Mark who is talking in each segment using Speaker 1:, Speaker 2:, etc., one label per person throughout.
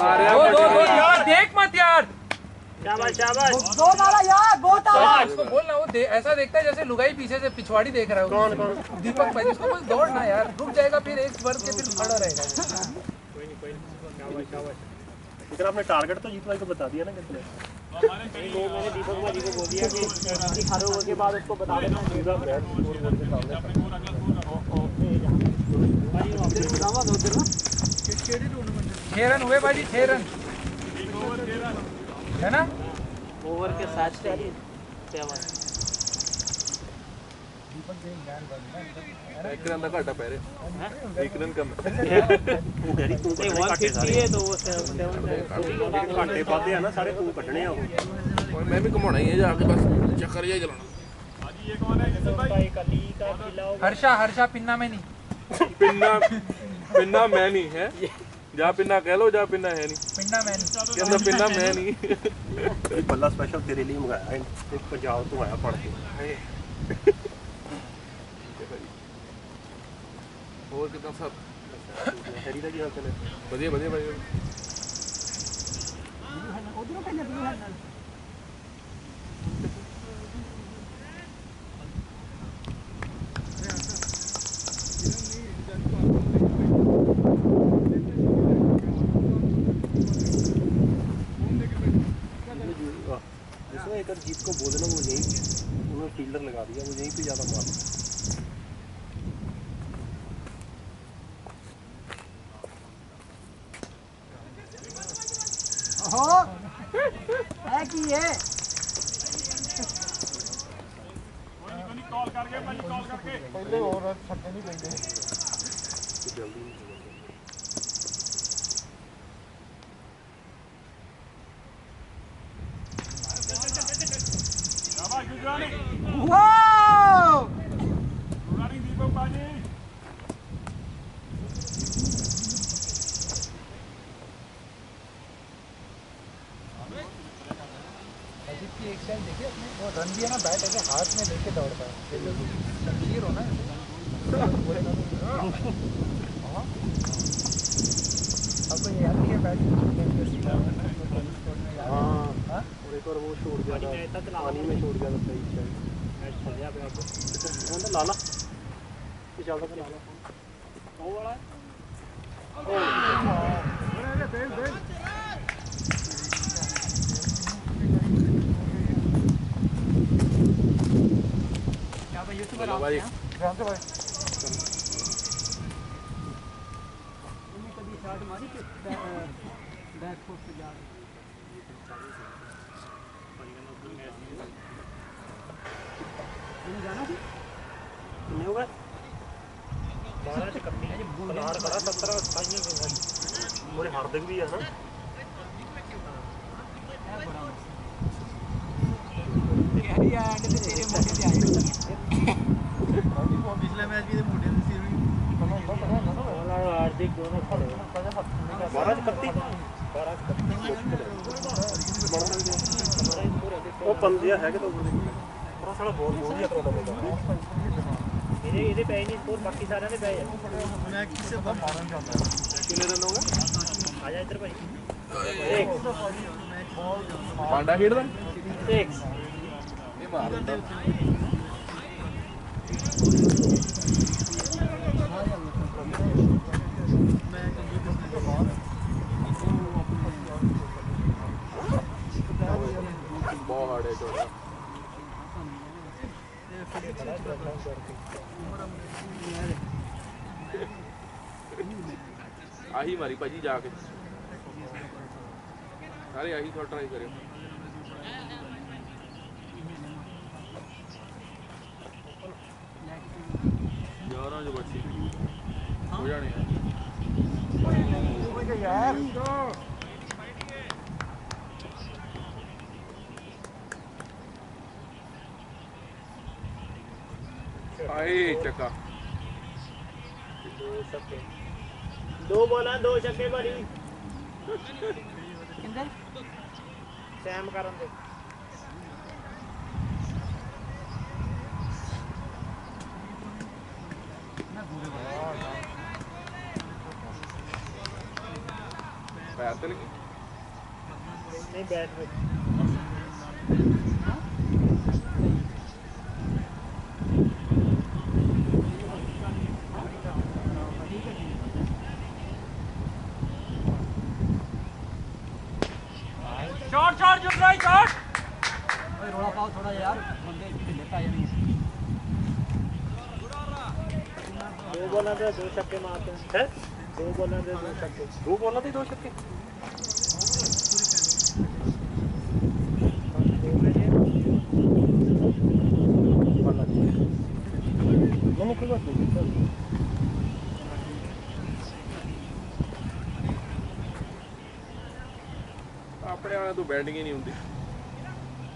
Speaker 1: दो
Speaker 2: यार देख मत यार।
Speaker 3: शाबाश शाबाश।
Speaker 4: दो मारा यार, बहुत आया।
Speaker 2: उसको बोलना वो ऐसा देखता है जैसे लुगाई पीछे से पिछवाड़ी देख रहा है। कौन दीपक भाई, उसको बोल दौड़ना यार, रुक जाएगा फिर एक वर्ग के फिर खड़ा रहेगा।
Speaker 3: कोई नहीं शाबाश शाबाश।
Speaker 5: लेकिन आपने टारगेट तो जीत भाई को बता दिया ना कितने।
Speaker 3: वो मैंने दीपक भाई को बोल दिया कि हर ओवर के बाद उसको बता देना।
Speaker 2: छह रन हुए भाजी, 6 रन है ना।
Speaker 3: ओवर के 7 चाहिए 7।
Speaker 1: एक रन का घाटा पै रहे, 1 रन कम है।
Speaker 5: ਉਹ ਡੈਡੀ ਤੂੰ
Speaker 3: नहीं
Speaker 5: ਕੱਢਣੇ ਘਾਟੇ
Speaker 3: 150 है तो वो 7
Speaker 5: ਘਾਟੇ ਪਾਦੇ ਆ ਨਾ ਸਾਰੇ ਤੂੰ ਕੱਢਣੇ ਆ ਉਹ।
Speaker 1: और मैं भी घुमाना ही है जाके, बस चक्कर ही चलाना।
Speaker 2: हर्षा पिन्ना में नहीं,
Speaker 1: पिन्ना मैं नहीं है, जा पिन्ना कह लो, जा पिन्ना है नहीं,
Speaker 2: पिन्ना में नहीं।
Speaker 1: कहता पिन्ना मैं नहीं।
Speaker 5: ਇਹ ਬੱਲਾ ਸਪੈਸ਼ਲ ਤੇਰੇ ਲਈ ਮੰਗਾਇਆ ਹੈ, ਇੱਕ ਪੰਜਾਬ ਤੋਂ ਆਇਆ ਪੜ ਕੇ।
Speaker 1: और कितना सब
Speaker 5: ਹੈਰੀ ਦਾ ਕੀ ਹਾਲ ਚਾਲ ਹੈ?
Speaker 1: बढ़िया बढ़िया भाई।
Speaker 5: जिसमें एक जीत को बोल देना वो यहीं उन्होंने फील्डर लगा दिया, वो यहीं पे ज़्यादा मार।
Speaker 4: है कि ये
Speaker 2: पहले और छक्के नहीं देंगे।
Speaker 5: जल्दी
Speaker 4: वाओ
Speaker 2: अजीत की एक स्टाइल देखिए अपने, वो रन भी है ना, बैट ऐसे हाथ में लेके दौड़ता है, शमशीर हो ना आपको ये याद नहीं है बैट?
Speaker 5: हाँ, और एक और वो छोड़ गया था, पानी में छोड़ गया था सही शायद।
Speaker 3: मैच चल गया पे आपको।
Speaker 5: तो लाला ये चलता था लाला
Speaker 3: वो वाला क्या भाई यूट्यूबर आप
Speaker 1: भाई
Speaker 3: हैं?
Speaker 2: ध्यान से भाई।
Speaker 4: इन्हें कभी शॉट मारी कि बैक फुट पे जा रही इन्हें जाना थी
Speaker 5: कितने हो गए?
Speaker 3: 12 से कम नहीं है।
Speaker 5: कलार करा 17 28 मोरे हार्दिक भी है ना।
Speaker 4: तेरी एंड पे तेरे मोटे पे आए
Speaker 2: पिछले मैच भी मोटे से
Speaker 3: हार्दिक दोनों खड़े
Speaker 5: 12 31 ਉਹ ਪੰਦਿਆ ਹੈਗੇ ਤਾਂ ਉਹ ਸਾਲਾ ਬਹੁਤ ਵਧੀਆ ਕਰਾਉਂਦਾ ਬੰਦਾ।
Speaker 3: ਇਹਦੇ ਪੈ ਨਹੀਂ ਸਕੋਰ, ਬਾਕੀ ਸਾਰਿਆਂ ਦੇ ਪੈ ਆ।
Speaker 2: मैं किसे बहुत मारना चाहता हूं।
Speaker 1: कितने रन होगा?
Speaker 3: ਆ ਜਾ ਇੱਧਰ ਭਾਈ।
Speaker 1: पांडा खेल रहा
Speaker 3: 6
Speaker 1: ये मार देता। बहुत हार्ड है थोड़ा। आही मारी भाजी जाके, सारे आही शॉट ट्राई करे। 11 जो बची हो जाने
Speaker 2: यार
Speaker 1: आए चक्का।
Speaker 3: 2 बॉला 2 छक्के भारी।
Speaker 4: किंदर
Speaker 3: सैम ਕਰਨ ਦੇ
Speaker 1: पैर तो लगी।
Speaker 3: नहीं बैट में
Speaker 4: शॉट जो ट्राई शॉट ओए रोड़ा पाओ थोड़ा यार बंदे ढिले पा जाएंगे
Speaker 3: 2 बॉलों पे 2 छक्के मारते हैं 2 बॉलों पे 2 छक्के
Speaker 5: 2 बॉलां ਤੇ 2 ਛੱਕੇ नहीं कोई बात नहीं
Speaker 1: ਆਪਣੇ ਵਾਲਿਆਂ ਤੋਂ ਬੈਟਿੰਗ ਹੀ ਨਹੀਂ ਹੁੰਦੀ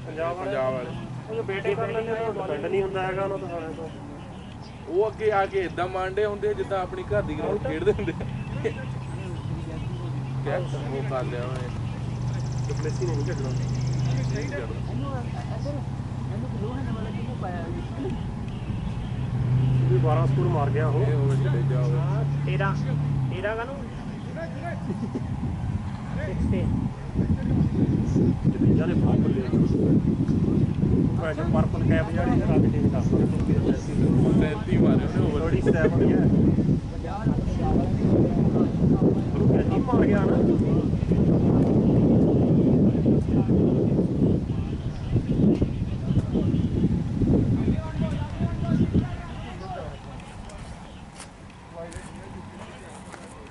Speaker 5: ਪੰਜਾਬ
Speaker 1: ਵਾਲੇ
Speaker 5: ਉਹ ਬੇਟੇ ਕਰ ਲੈਂਦੇ ਤਾਂ ਡਿਪੈਂਡ ਨਹੀਂ ਹੁੰਦਾ ਹੈਗਾ ਉਹਨਾਂ ਤੋਂ ਸਾਰਿਆਂ ਤੋਂ
Speaker 1: ਉਹ ਅੱਗੇ ਆ ਕੇ ਇਦਾਂ ਮੰਨਦੇ ਹੁੰਦੇ ਜਿੱਦਾਂ ਆਪਣੀ ਘਰ ਦੀ ਗਰਾਊਂਡ ਖੇਡਦੇ ਹੁੰਦੇ ਕਿਆ ਉਹ ਕਰ ਲਿਆ ਉਹਨੇ
Speaker 5: ਡਿਪਲੇਸੀ ਨਹੀਂ ਖੇਡਣਾ
Speaker 1: ਨਹੀਂ ਕਰਦਾ
Speaker 5: ਵੀ 12 ਸਕੋਰ ਮਾਰ ਗਿਆ ਉਹ
Speaker 1: ਇਹ ਹੋਵੇ ਚਲੇ ਜਾਓ
Speaker 3: 13 का नो 16
Speaker 5: ਜਦਿੰਜਾ ਨੇ ਬਹੁਤ ਬੱਲੇ ਭਾਈ ਜੋ ਪਰਪਲ ਕੈਪ ਜਿਹੜੀ ਰੱਖ ਕੇ ਦੱਸ ਦੋ
Speaker 1: 37 ਮਾਰੇ ਉਹਨੇ ਓਵਰ
Speaker 5: 37 ਹੈ ਉਹ ਮਾਰ ਗਿਆ ਨਾ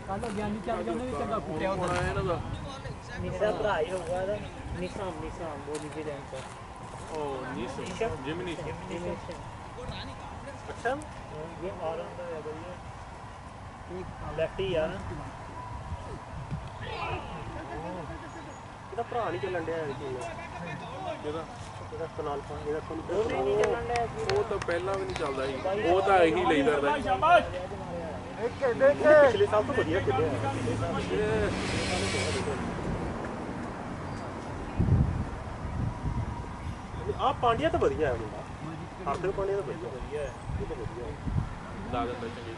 Speaker 4: ਕੱਲ ਗਿਆਨੀ ਚੱਲ ਜਾਂਦੇ ਵੀ ਚੰਗਾ ਕੁੱਟਿਆ
Speaker 1: ਹੁਣ ਆਇਆ ਇਹਨਾਂ ਦਾ
Speaker 3: निशा भरा ही होगा ना निशाम वो न्यूजीलैंड का
Speaker 1: ਉਹ ਨੀਸ਼ ਜਿਮਨੀ
Speaker 5: ਅੱਛਾ
Speaker 3: ये ऑलराउंडर है भैया लेफ्टी यार
Speaker 5: ਇਹਦਾ ਭਰਾ ਨਹੀਂ ਚੱਲਣ ਡਿਆ ਇਹ ਟੀਮ
Speaker 1: ਇਹਦਾ
Speaker 5: ਇਹਦਾ ਕਨਾਲ ਪਾ ਇਹਦਾ
Speaker 3: वो भी नहीं चलन रहा है
Speaker 1: ਉਹ ਤਾਂ ਪਹਿਲਾਂ ਵੀ ਨਹੀਂ ਚੱਲਦਾ ਸੀ ਉਹ ਤਾਂ ਇਹੀ ਲਈ ਫਿਰਦਾ
Speaker 5: ਪਿਛਲੇ ਸਾਲ ਤੋਂ ਵਧੀਆ ਖੇਡਿਆ ਆ ਪਾਂਡਿਆ ਤਾਂ ਵਧੀਆ ਹੈ ਮੁੰਡਾ ਹਰਦੇਵ ਪਾਂਡਿਆ ਤਾਂ ਵਧੀਆ ਹੈ ਇਹ ਤਾਂ ਵਧੀਆ ਹੈ
Speaker 1: ਲਾ ਦਿੰਦਾ ਚੰਗੀ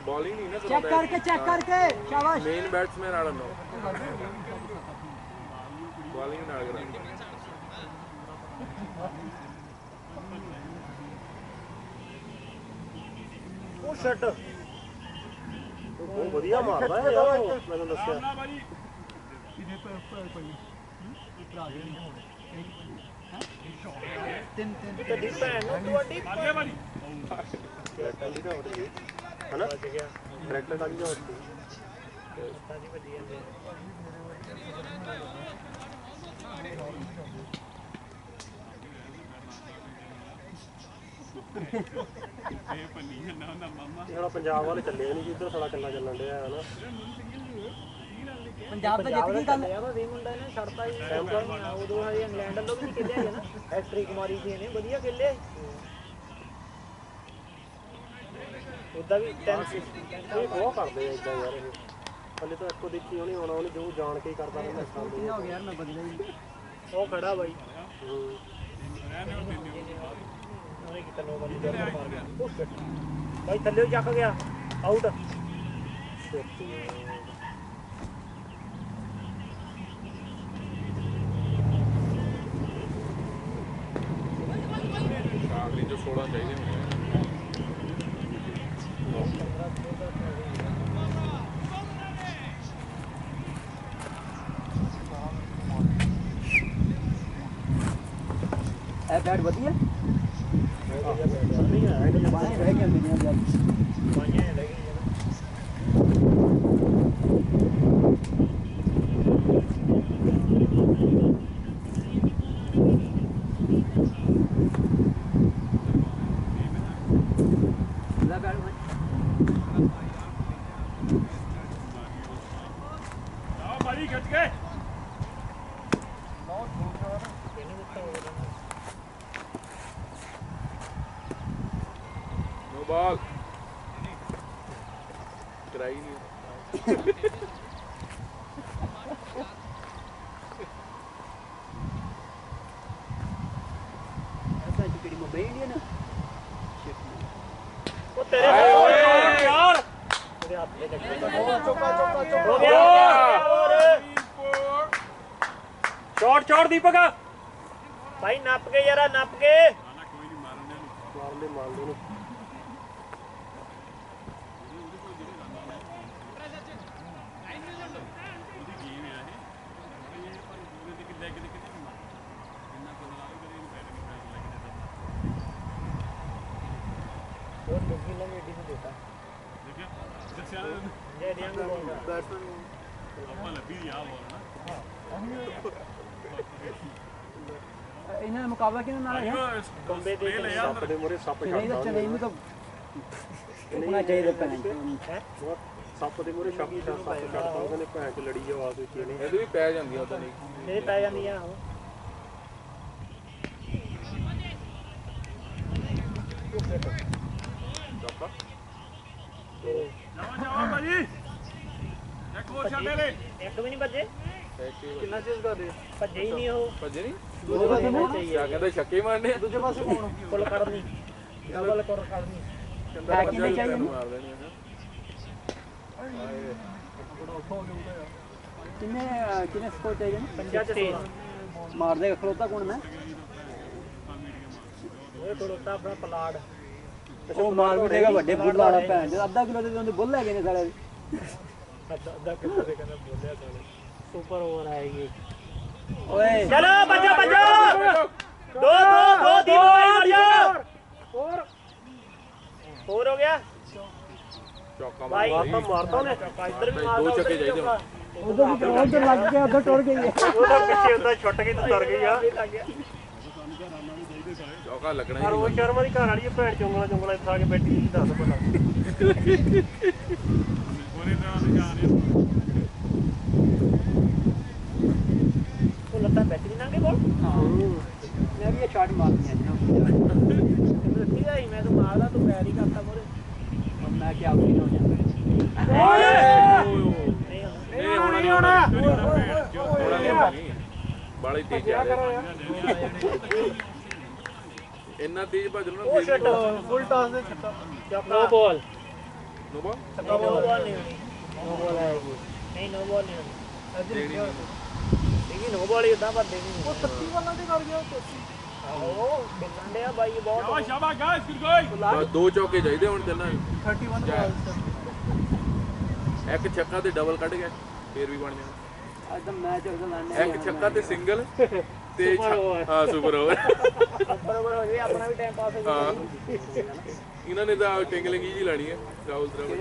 Speaker 1: ਬੋਲਿੰਗ ਨਹੀਂ ਨਾ
Speaker 4: चेक करके शाबाश
Speaker 1: ਮੇਨ ਬੈਟਸਮੈਨ ਆੜਾ ਨੋ ਬੋਲਿੰਗ ਨਾਲ ਕਰਾਂਗੇ
Speaker 5: ਉਹ ਸ਼ਟ ਉਹ ਵਧੀਆ ਮਾਰਦਾ ਹੈ ਯਾਰ ਉਹ ਮੈਨੂੰ ਦੱਸਿਆ
Speaker 4: तीन
Speaker 3: तो डिपेंड है ਤੁਹਾਡੀ
Speaker 5: ਟੈਲੀ ਦਾ ਹੋਣੀ ਹਨਾ ਡਾਇਰੈਕਟਰ ਦਾ ਵੀ ਹੋਣੀ
Speaker 3: ਸਾਡੀ ਵੱਡੀ ਹੈ
Speaker 5: ਇਹ ਹੁਣ ਪੰਜਾਬ ਵਾਲੇ ਚੱਲੇ ਨਹੀਂ ਜਿੱਧਰ ਸਾਡਾ ਕੱਲਾ ਚੱਲਣ ਡਿਆ ਹੈ ਨਾ
Speaker 4: पंजाब तो जित गई कल
Speaker 3: ਯਾਰ ਉਹ ਮੁੰਡਾ ਨੇ ਛੱਡਤਾ ਹੀ ਉਦੋਂ ਹਜੇ ਇੰਗਲੈਂਡ ਵੱਲੋਂ ਵੀ ਖੇਡਿਆ ਹੈ ਨਾ ਹੈਟ੍ਰਿਕ ਮਾਰੀ ਸੀ ਇਹਨੇ ਵਧੀਆ ਖੇਲੇ ਉਦਾਂ ਵੀ 10
Speaker 5: ਇਹ ਬਹੁਤ ਕਰਦੇ ਆ ਇਦਾਂ ਯਾਰ ਇਹ ਹਲੇ ਤਾਂ ਇੱਕੋ ਦੇਖੀ ਹੋਣੀ ਹੁਣ ਉਹਨੇ ਜੋ ਜਾਣ ਕੇ ਹੀ ਕਰਦਾ ਰਹਿੰਦਾ ਸਾਹਮਣੇ
Speaker 4: हो गया यार मैं बदला ही
Speaker 3: ਉਹ ਖੜਾ ਬਾਈ
Speaker 5: ਹੂੰ
Speaker 3: ਉਹਨੇ ਕਿਤਾ ਨੋ ਵਾਲੀ ਜਰ ਮਾਰ ਗਿਆ ਬਾਈ ਥੱਲੇ ਚੱਕ ਗਿਆ ਆਊਟ
Speaker 1: ਆਖਰੀ ਜੋ 16 ਚਾਹੀਦੇ ਹੁੰਦੇ
Speaker 4: ए बैट बढ़िया
Speaker 5: ਨਹੀਂ ਹੈ ਨਹੀਂ
Speaker 4: बाएं रह गए दुनिया यार
Speaker 3: ਬਾਈਆਂ ਰਹਿ ਗਈਆਂ
Speaker 4: ला बैट भाई
Speaker 1: नो बॉल कराई नहीं
Speaker 4: ऐसा टिकड़ी में बैठ गया ना
Speaker 3: ਉਹ ਤੇਰੇ ਯਾਰ ਤੇਰੇ ਹੱਥ हो गया
Speaker 5: शॉट शॉट दीपक
Speaker 3: भाई नप के यार नप के
Speaker 5: मार ले
Speaker 4: ਇਹਨਾਂ ਦਾ ਮੁਕਾਬਲਾ ਕਿਹਨਾਂ ਨਾਲ ਹੈ
Speaker 3: ਬੰਬੇ ਦੇ
Speaker 5: ਸੱਪ ਦੇ ਮੂਹਰੇ ਸੱਪ
Speaker 4: ਨਹੀਂ ਤਾਂ
Speaker 5: ਛੱਡਦਾ
Speaker 4: ਚਲੇ ਇਹਨੂੰ ਤਾਂ ਰੁਕਣਾ ਚਾਹੀਦਾ ਭੈਣ
Speaker 5: ਸੱਪ ਦੇ ਮੂਹਰੇ ਸੱਪ ਛੱਡਦਾ ਉਹਦੇ ਨੇ ਭੈਣ ਚ ਲੜੀ ਆਵਾਜ਼ ਉੱਚੀ ਨੇ
Speaker 1: ਇਹਦੇ ਵੀ ਪੈ ਜਾਂਦੀ ਆ ਤਾਂ ਨਹੀਂ
Speaker 3: ਇਹ ਪੈ ਜਾਂਦੀਆਂ ਇੱਕ ਵੀ ਨਹੀਂ ਵੱਜੇ
Speaker 5: ਕਿੰਨਾ ਚੀਜ਼ ਕਰਦੇ
Speaker 3: ਭੱਜੇ ਹੀ ਨਹੀਂ ਉਹ
Speaker 1: ਭੱਜੇ ਨਹੀਂ
Speaker 4: ਦੂਜੇ ਪਾਸੇ
Speaker 1: ਕਿਆ ਕਹਿੰਦਾ ਛੱਕੇ ਮਾਰਨੇ
Speaker 4: ਦੂਜੇ ਪਾਸੇ ਕੌਣ
Speaker 3: ਫੁੱਲ ਕੱਢਣੀ ਡਬਲ ਕਰ ਕੱਢਣੀ
Speaker 4: ਹੈ ਕਿੰਨੇ ਚਾਹੀਏ
Speaker 1: ਮਾਰ ਦੇਣੀ
Speaker 4: ਕਿੰਨੇ ਕਿੰਨੇ ਸਕੋਰ ਚਾਹੀਦੇ ਨੇ
Speaker 3: 50 ਚ 16
Speaker 4: ਮਾਰ ਦੇਗਾ ਖਲੋਤਾ ਕੌਣ ਮੈਂ
Speaker 3: ਉਹ ਖੜੋਤਾ ਆਪਣਾ ਪਲਾੜ
Speaker 4: ਉਹ ਮਾਰ ਵੀ ਦੇਗਾ ਵੱਡੇ ਬੁੱਲ ਵਾਲਾ ਭੈਣ ਜਦ ਅੱਧਾ ਕਿਲੋ ਦੇ ਉਹਦੇ ਬੁੱਲ ਹੈਗੇ ਨੇ ਸਾਲੇ
Speaker 3: ਅੱਧਾ ਕਿਲੋ ਦੇ ਕਹਿੰਦਾ ਬੋਲਿਆ ਸਾਲੇ ਸੁਪਰ ਓਵਰ ਆਏਗੀ
Speaker 4: ਓਏ
Speaker 3: ਚਲੋ ਬੱਜੋ ਬੱਜੋ ਦੋ ਦੀ ਮਰ ਜਾ ਹੋਰ ਹੋ ਗਿਆ
Speaker 1: ਚੌਕਾ
Speaker 3: ਭਾਈ
Speaker 1: ਮਾਰ
Speaker 3: ਮਾਰਦਾ ਉਹਨੇ ਇੱਧਰ ਵੀ ਮਾਰਦਾ
Speaker 1: ਦੋ ਚੱਕੇ ਚਾਹੀਦੇ ਹੁਣ।
Speaker 4: ਉਧਰ ਵੀ ਉਧਰ ਲੱਗ ਗਿਆ ਉਧਰ ਟੁਰ ਗਈ ਹੈ
Speaker 5: ਉਹਦਾ ਪਿੱਛੇ ਹੁੰਦਾ ਛੁੱਟ ਕੇ ਤੂੰ ਡਰ ਗਈ ਆ
Speaker 1: ਚੌਕਾ ਲੱਗਣਾ ਹੀ
Speaker 5: ਰੋਹਿਤ ਸ਼ਰਮਾ ਦੀ ਘਰ ਵਾਲੀ ਭੈਣ ਚੁੰਗਲਾ ਫਸਾ ਕੇ ਬੈਠੀ ਸੀ ਦੱਸ ਪਤਾ
Speaker 3: ਉਹ ਲੱਤਾਂ ਬੈਠ ਨਹੀਂ ਨਾਂਗੇ ਬੋਲ
Speaker 4: ਮੈਂ ਵੀ ਇਹ ਸ਼ਾਟ ਮਾਰਨੀ ਹੈ
Speaker 3: ਠੀਕ ਹੈ ਮੈਂ ਤਾਂ ਮਾਰਦਾ ਤੂੰ ਪੈਰ ਹੀ ਕਰਤਾ ਮੋਰੇ
Speaker 4: ਮੈਂ ਕਿ ਆਊਟ ਹੋ ਜਾਂਦਾ
Speaker 1: ਨਹੀਂ ਹੋਣਾ ਨਹੀਂ ਹੋਣਾ ਬਾਲੀ ਤੇਜ਼ ਆ ਰਿਹਾ ਇੰਨਾ ਤੇਜ਼ ਭੱਜ ਲੋ
Speaker 3: ਉਹ ਸ਼ਟ ਫੁੱਲ ਟਾਸ ਦੇ ਨੋ ਬਾਲ
Speaker 1: ਨੋ ਬਾ
Speaker 3: ਨੋ ਬਾਲ ਨਹੀਂ ਹੋਣੀ ਨੋ ਬਾਲ ਆਏਗੀ ਨਹੀਂ ਨੋ ਬਾਲ ਨਹੀਂ ਹੋਣੀ ਦੇਖੀ ਨੋ ਬਾਲ ਹੀ ਉਦਾਂ ਭਰਦੇ ਨਹੀਂ ਉਹ 30 ਵਾਲਾਂ ਦੇ ਕਰ ਗਿਆ ਆਹੋ ਬਿਲਣ ਡਿਆ ਬਾਈ ਬਹੁਤ
Speaker 1: ਸ਼ਾਬਾਸ਼ ਗਾਇਸ ਗੁੱਡ ਗੋਇ ਦੋ ਚੌਕੇ ਚਾਹੀਦੇ ਹੁਣ ਚੱਲਣਾ
Speaker 4: 31
Speaker 1: ਇੱਕ ਛੱਕਾ ਤੇ ਡਬਲ ਕੱਢ ਗਿਆ ਫੇਰ ਵੀ ਬਣ ਜਾਣਾ
Speaker 4: ਅੱਜ ਤਾਂ ਮੈਚ ਉਹਦਾ ਲੜਨੇ
Speaker 1: ਇੱਕ ਛੱਕਾ ਤੇ ਸਿੰਗਲ ਤੇ ਹਾਂ ਸੁਪਰ ਓਵਰ
Speaker 3: ਬਰਾਬਰ ਹੋ ਗਿਆ ਆਪਣਾ ਵੀ ਟਾਈਮ ਪਾਸ ਹੋ
Speaker 1: ਹਾਂ ਇਹਨਾਂ ਨੇ ਤਾਂ ਟਿੰਗਲਿੰਗ ਜੀ ਲਾਣੀ ਹੈ ਰਾਹੁਲ ਦਰਵੜ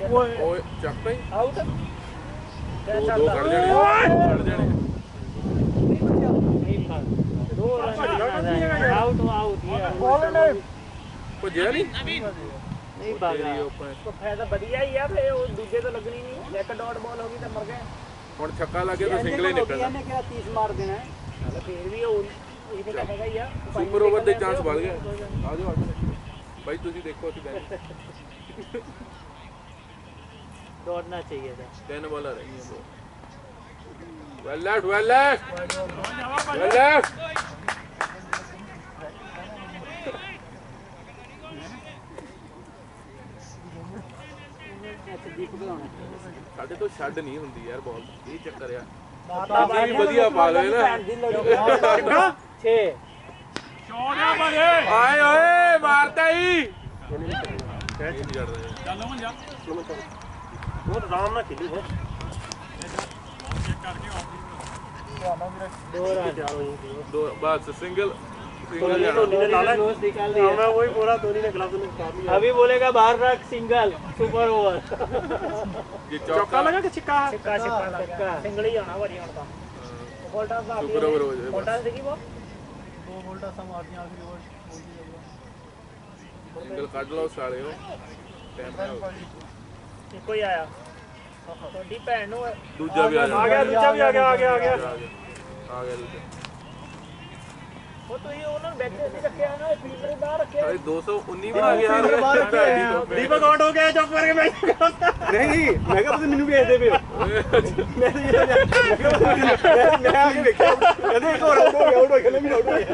Speaker 1: ਓਏ ਚੱਕਦਾ ਹੀ
Speaker 3: ਆਊਟ
Speaker 1: ਦੋ ਕੱਢ ਜਾਣੇ
Speaker 3: ਨਹੀਂ ਫੜ ਦੋ ਰਨ ਆਊਟ ਆਊਟ
Speaker 1: ਭੱਜਿਆ ਨਹੀਂ
Speaker 3: ਨਹੀਂ ਭਾਗਾ ਉਹ ਫਾਇਦਾ ਵਧੀਆ ਹੀ ਆ ਫੇ ਉਹ ਦੂਜੇ ਤੋਂ ਲੱਗਣੀ ਨਹੀਂ ਇੱਕ ਡਾਟ ਬਾਲ ਹੋ ਗਈ ਤਾਂ ਮਰ ਗਏ
Speaker 1: ਹੁਣ ਛੱਕਾ ਲੱਗੇ ਤਾਂ ਸਿੰਗਲ ਹੀ ਨਿਕਲਣਾ
Speaker 4: ਇਹਨੇ ਕਿਹਾ 30 ਮਾਰ ਦੇਣਾ
Speaker 3: ਚੱਲ ਫੇਰ ਵੀ ਉਹ ਇਹਦੇ ਤਾਂ ਹੈਗਾ ਹੀ ਆ
Speaker 1: ਸੁਪਰ ਓਵਰ ਦੇ ਚਾਂਸ ਵੱਧ ਗਏ ਆ ਜਾਓ ਭਾਈ ਤੁਸੀਂ ਦੇਖੋ ਅਸੀਂ ਬੈਠੇ
Speaker 3: दौड़ना चाहिए था
Speaker 1: 10 बॉलर है वेल लेफ्ट वेल लेफ्ट ਸਾਡੇ ਤੋਂ ਛੱਡ ਨਹੀਂ ਹੁੰਦੀ ਯਾਰ ਬਾਲ ਇਹ ਚੱਕਰ ਆ ਬਾਕੀ ਵੀ ਵਧੀਆ ਪਾ ਲਏ ਨਾ
Speaker 3: 6
Speaker 1: ਆਏ ਓਏ ਮਾਰਤਾ ਹੀ ਇਹ ਨਹੀਂ ਛੱਡਦਾ
Speaker 5: ਚੱਲ ਮਨ ਜਾ ਬਹੁਤ ਆਰਾਮ ਨਾਲ ਖੇਲੀ ਹੈ
Speaker 3: दो रन
Speaker 1: दो बस सिंगल
Speaker 5: धोनी ने डाला
Speaker 3: रोज निकाल दिया
Speaker 5: मैं वही बोला धोनी ने ग्लव्स में उतार लिया
Speaker 3: अभी बोलेगा बाहर रख सिंगल सुपर ओवर
Speaker 1: ये
Speaker 5: चौका लगा कि छिक्का
Speaker 3: छक्का सिंगल ही आना भारी ਹੁਣ ਤਾਂ ਬੋਲਟਾ ਦਾ
Speaker 1: सुपर ओवर हो जाए
Speaker 3: ਬੋਲਟਾ ਸੀਗੀ वो
Speaker 4: ਦੋ ਬੋਲਟਾ ਸਮਾਰਦੀਆਂ ਆਖਰੀ ਓਵਰ
Speaker 1: सिंगल काट लो साले हो टाइम ना
Speaker 3: ਇੱਕੋ ਹੀ ਆਇਆ ਤੁਹਾਡੀ ਭੈਣ ਨੂੰ
Speaker 1: दूजा भी आ
Speaker 5: आ गया दूसरा भी आ गया
Speaker 1: आ गया दूजा
Speaker 3: ਉਹ ਤੁਸੀਂ ਉਹਨਾਂ ਨੂੰ ਬੈਠੇ ਨਹੀਂ ਰੱਖਿਆ ਨਾ ਫੀਲਡਰ ਬਾਹਰ ਰੱਖਿਆ
Speaker 1: ਅਰੇ 219 ਬਣਾ ਕੇ ਯਾਰ
Speaker 5: ਬਾਹਰ ਰੱਖਿਆ ਦੀਪਕ ਆਊਟ ਹੋ ਗਿਆ ਚੁੱਪ ਕਰਕੇ ਮੈਂ ਨਹੀਂ ਮੈਂ ਕਿਹਾ ਤੁਸੀਂ ਮੈਨੂੰ ਭੇਜਦੇ ਪਏ ਹੋ ਮੈਂ ਆ ਕੇ ਵੇਖਿਆ ਕਹਿੰਦੇ ਇੱਕ ਹੋਰ ਆਊਟ ਹੋ ਗਿਆ ਕਹਿੰਦੇ ਵੀ ਆਊਟ ਹੋ ਗਿਆ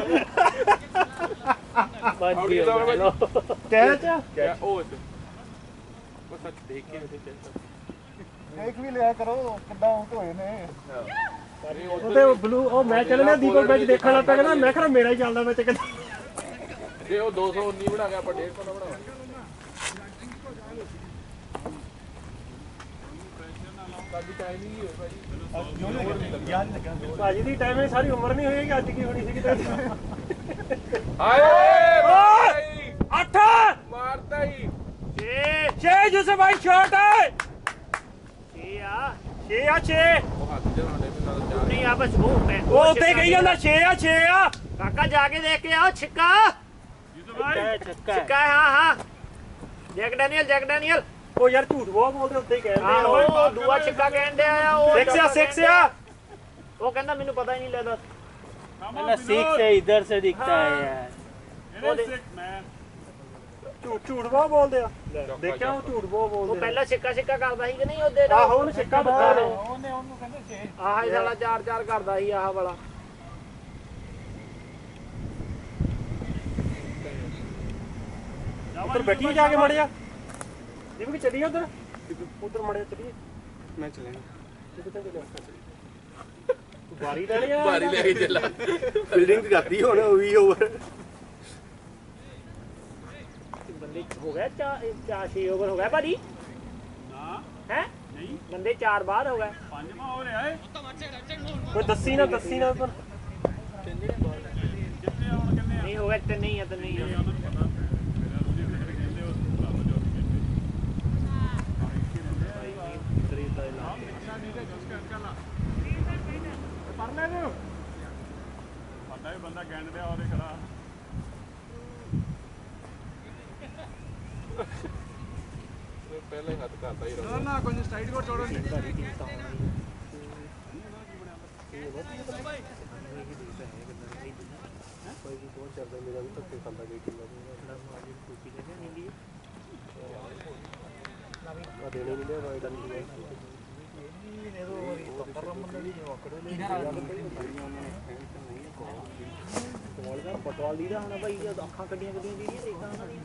Speaker 5: ਕੈਚ
Speaker 1: ਕਿਆ ਉਹ ਬਸ ਸੱਚ ਦੇਖ ਕੇ
Speaker 6: ਦੇਖ ਵੀ ਲਿਆ ਕਰੋ ਕਿੱਦਾਂ ਆਊਟ ਹੋਏ ਨੇ
Speaker 5: ਉਹਦੇ ਬਲੂ ਉਹ ਮੈਂ ਚੱਲਣਾ ਦੀਪਕ ਮੈਚ ਦੇਖਣ ਲੱਗ ਪਿਆ ਕਹਿੰਦਾ ਮੈਂ ਕਿਹਾ ਮੇਰਾ ਹੀ ਚੱਲਦਾ ਮੈਚ ਕਹਿੰਦਾ
Speaker 1: ਜੇ ਉਹ 219 ਬਣਾ ਗਿਆ ਆਪਾਂ 150 ਨਾ ਬਣਾਵਾਂਗੇ ਸਾਡੀ ਟਾਈਮਿੰਗ ਹੀ ਹੋਈ ਭਾਜੀ
Speaker 5: ਭਾਜੀ ਦੀ ਟਾਈਮਿੰਗ ਸਾਰੀ ਉਮਰ ਨਹੀਂ ਹੋਏਗੀ ਅੱਜ ਕੀ ਹੋਣੀ ਸੀ ਕਿਤੇ
Speaker 1: ਹਾਏ ਭਾਈ
Speaker 5: 8
Speaker 1: ਮਾਰਤਾ ਹੀ
Speaker 5: 6 ਯੂਸਫ ਭਾਈ ਸ਼ਾਟ ਹੈ
Speaker 3: 6 ਆ
Speaker 5: 6 ਆ 6
Speaker 1: ਉਹ ਹੱਥ ਜਲਾਉਂਦੇ ਵੀ ਨਾਲ ਚਾਰ
Speaker 3: ਨਹੀਂ ਆ ਬਸ ਉਹ
Speaker 5: ਉਹ ਉੱਤੇ ਕਹੀ ਜਾਂਦਾ 6 ਆ 6 ਆ
Speaker 3: ਕਾਕਾ ਜਾ ਕੇ ਦੇਖ ਕੇ ਆਓ ਛਿੱਕਾ ਛਿੱਕਾ ਹਾਂ ਹਾਂ ਜੈਕ ਡੈਨੀਅਲ
Speaker 5: ਉਹ ਯਾਰ ਝੂਠ ਬਹੁਤ ਬੋਲਦੇ ਉੱਤੇ ਹੀ ਕਹਿੰਦੇ
Speaker 3: ਆਹੋ ਦੂਆ ਛਿੱਕਾ ਕਹਿੰਦੇ ਆ ਉਹ
Speaker 5: 6 ਆ
Speaker 3: ਉਹ ਕਹਿੰਦਾ ਮੈਨੂੰ ਪਤਾ ਹੀ ਨਹੀਂ ਲੱਗਦਾ
Speaker 4: सिक्स है इधर से दिखता है यार
Speaker 5: ਝੂਠ ਬਹੁਤ ਬੋਲਦੇ ਆ ਦੇਖਿਆ ਉਹ ਝੂਠ ਬਹੁਤ
Speaker 3: ਉਹ
Speaker 5: ਬੋਲਦੇ
Speaker 3: ਪਹਿਲਾਂ ਛਿੱਕਾ ਕਰਦਾ ਸੀ ਕਿ ਨਹੀਂ ਉਹਦੇ
Speaker 5: ਆਹੋ ਉਹਨੂੰ ਸਿੱਕਾ ਬੱਤਾ ਨੇ
Speaker 6: ਉਹਨੂੰ ਕਹਿੰਦੇ 6
Speaker 3: ਆਹ ਹੀ ਸਾਲਾ 4 ਕਰਦਾ ਸੀ ਆਹ ਵਾਲਾ
Speaker 5: ਉੱਧਰ ਬੈਠੀ ਜਾ ਕੇ ਮੜਿਆ ਜਿਵੇਂ ਕਿ ਚੱਲੀਏ ਉਧਰ ਮੜਿਆ ਚੱਲੀਏ
Speaker 6: ਮੈਂ ਚਲਾਂਗਾ
Speaker 5: ਕਿੱਥੇ ਚੱਲਿਆ ਤੂੰ ਬਾਰੀ ਲੈ ਲਿਆ
Speaker 1: ਭਾਰੀ ਲੈ ਕੇ ਚੱਲਾ
Speaker 5: ਫੀਲਡਿੰਗ ਕਰਦੀ ਹੁਣ ਉਹ ਵੀ ਓਵਰ
Speaker 3: ਬੰਦੇ ਹੋ ਗਿਆ 6 ਓਵਰ ਹੋ ਗਿਆ ਭਾਜੀ ਹੈ ਨਹੀਂ ਬੰਦੇ 4 ਬਾਅਦ ਹੋ ਗਏ
Speaker 6: ਪੰਜਵਾਂ ਹੋ ਰਿਹਾ ਏ
Speaker 5: ਕੋਈ ਦੱਸੀ ਨਾ ਪਰ
Speaker 3: ਨਹੀਂ ਹੋ ਗਿਆ ਤੇ ਨਹੀਂ ਆ
Speaker 6: ਪਰਨੇ ਨੂੰ ਸਾਡਾ ਵੀ ਬੰਦਾ ਗੈਂਡ ਪਿਆ ਉਹਦੇ ਖੜਾ
Speaker 1: ਪਹਿਲਾਂ ਹੀ ਹੱਥ ਕਰਦਾ ਹੀ ਰਹਾ
Speaker 6: ਨਾ ਕੋਈ ਸਟਾਈਡ ਕੋਡ ਛੋੜੋ ਨਹੀਂ
Speaker 5: ਕੋਈ ਵੀ ਬਹੁਤ ਚੱਲਦਾ ਮੇਰਾ ਵੀ ਧੱਕੇ ਖਾਂਦਾ ਗਈ ਕਿੰਨਾ ਆ ਦੇਣੇ ਨਹੀਂ ਦੇ ਵਾਇਦਾ ਨਹੀਂ
Speaker 3: ਪਟਵਾਲ ਦੀ ਦਾ ਹੁਣ ਭਾਈ ਜਦ ਅੱਖਾਂ ਕੱਢੀਆਂ ਦੀ ਦੇਖਦਾ ਉਹਨਾਂ ਦੀ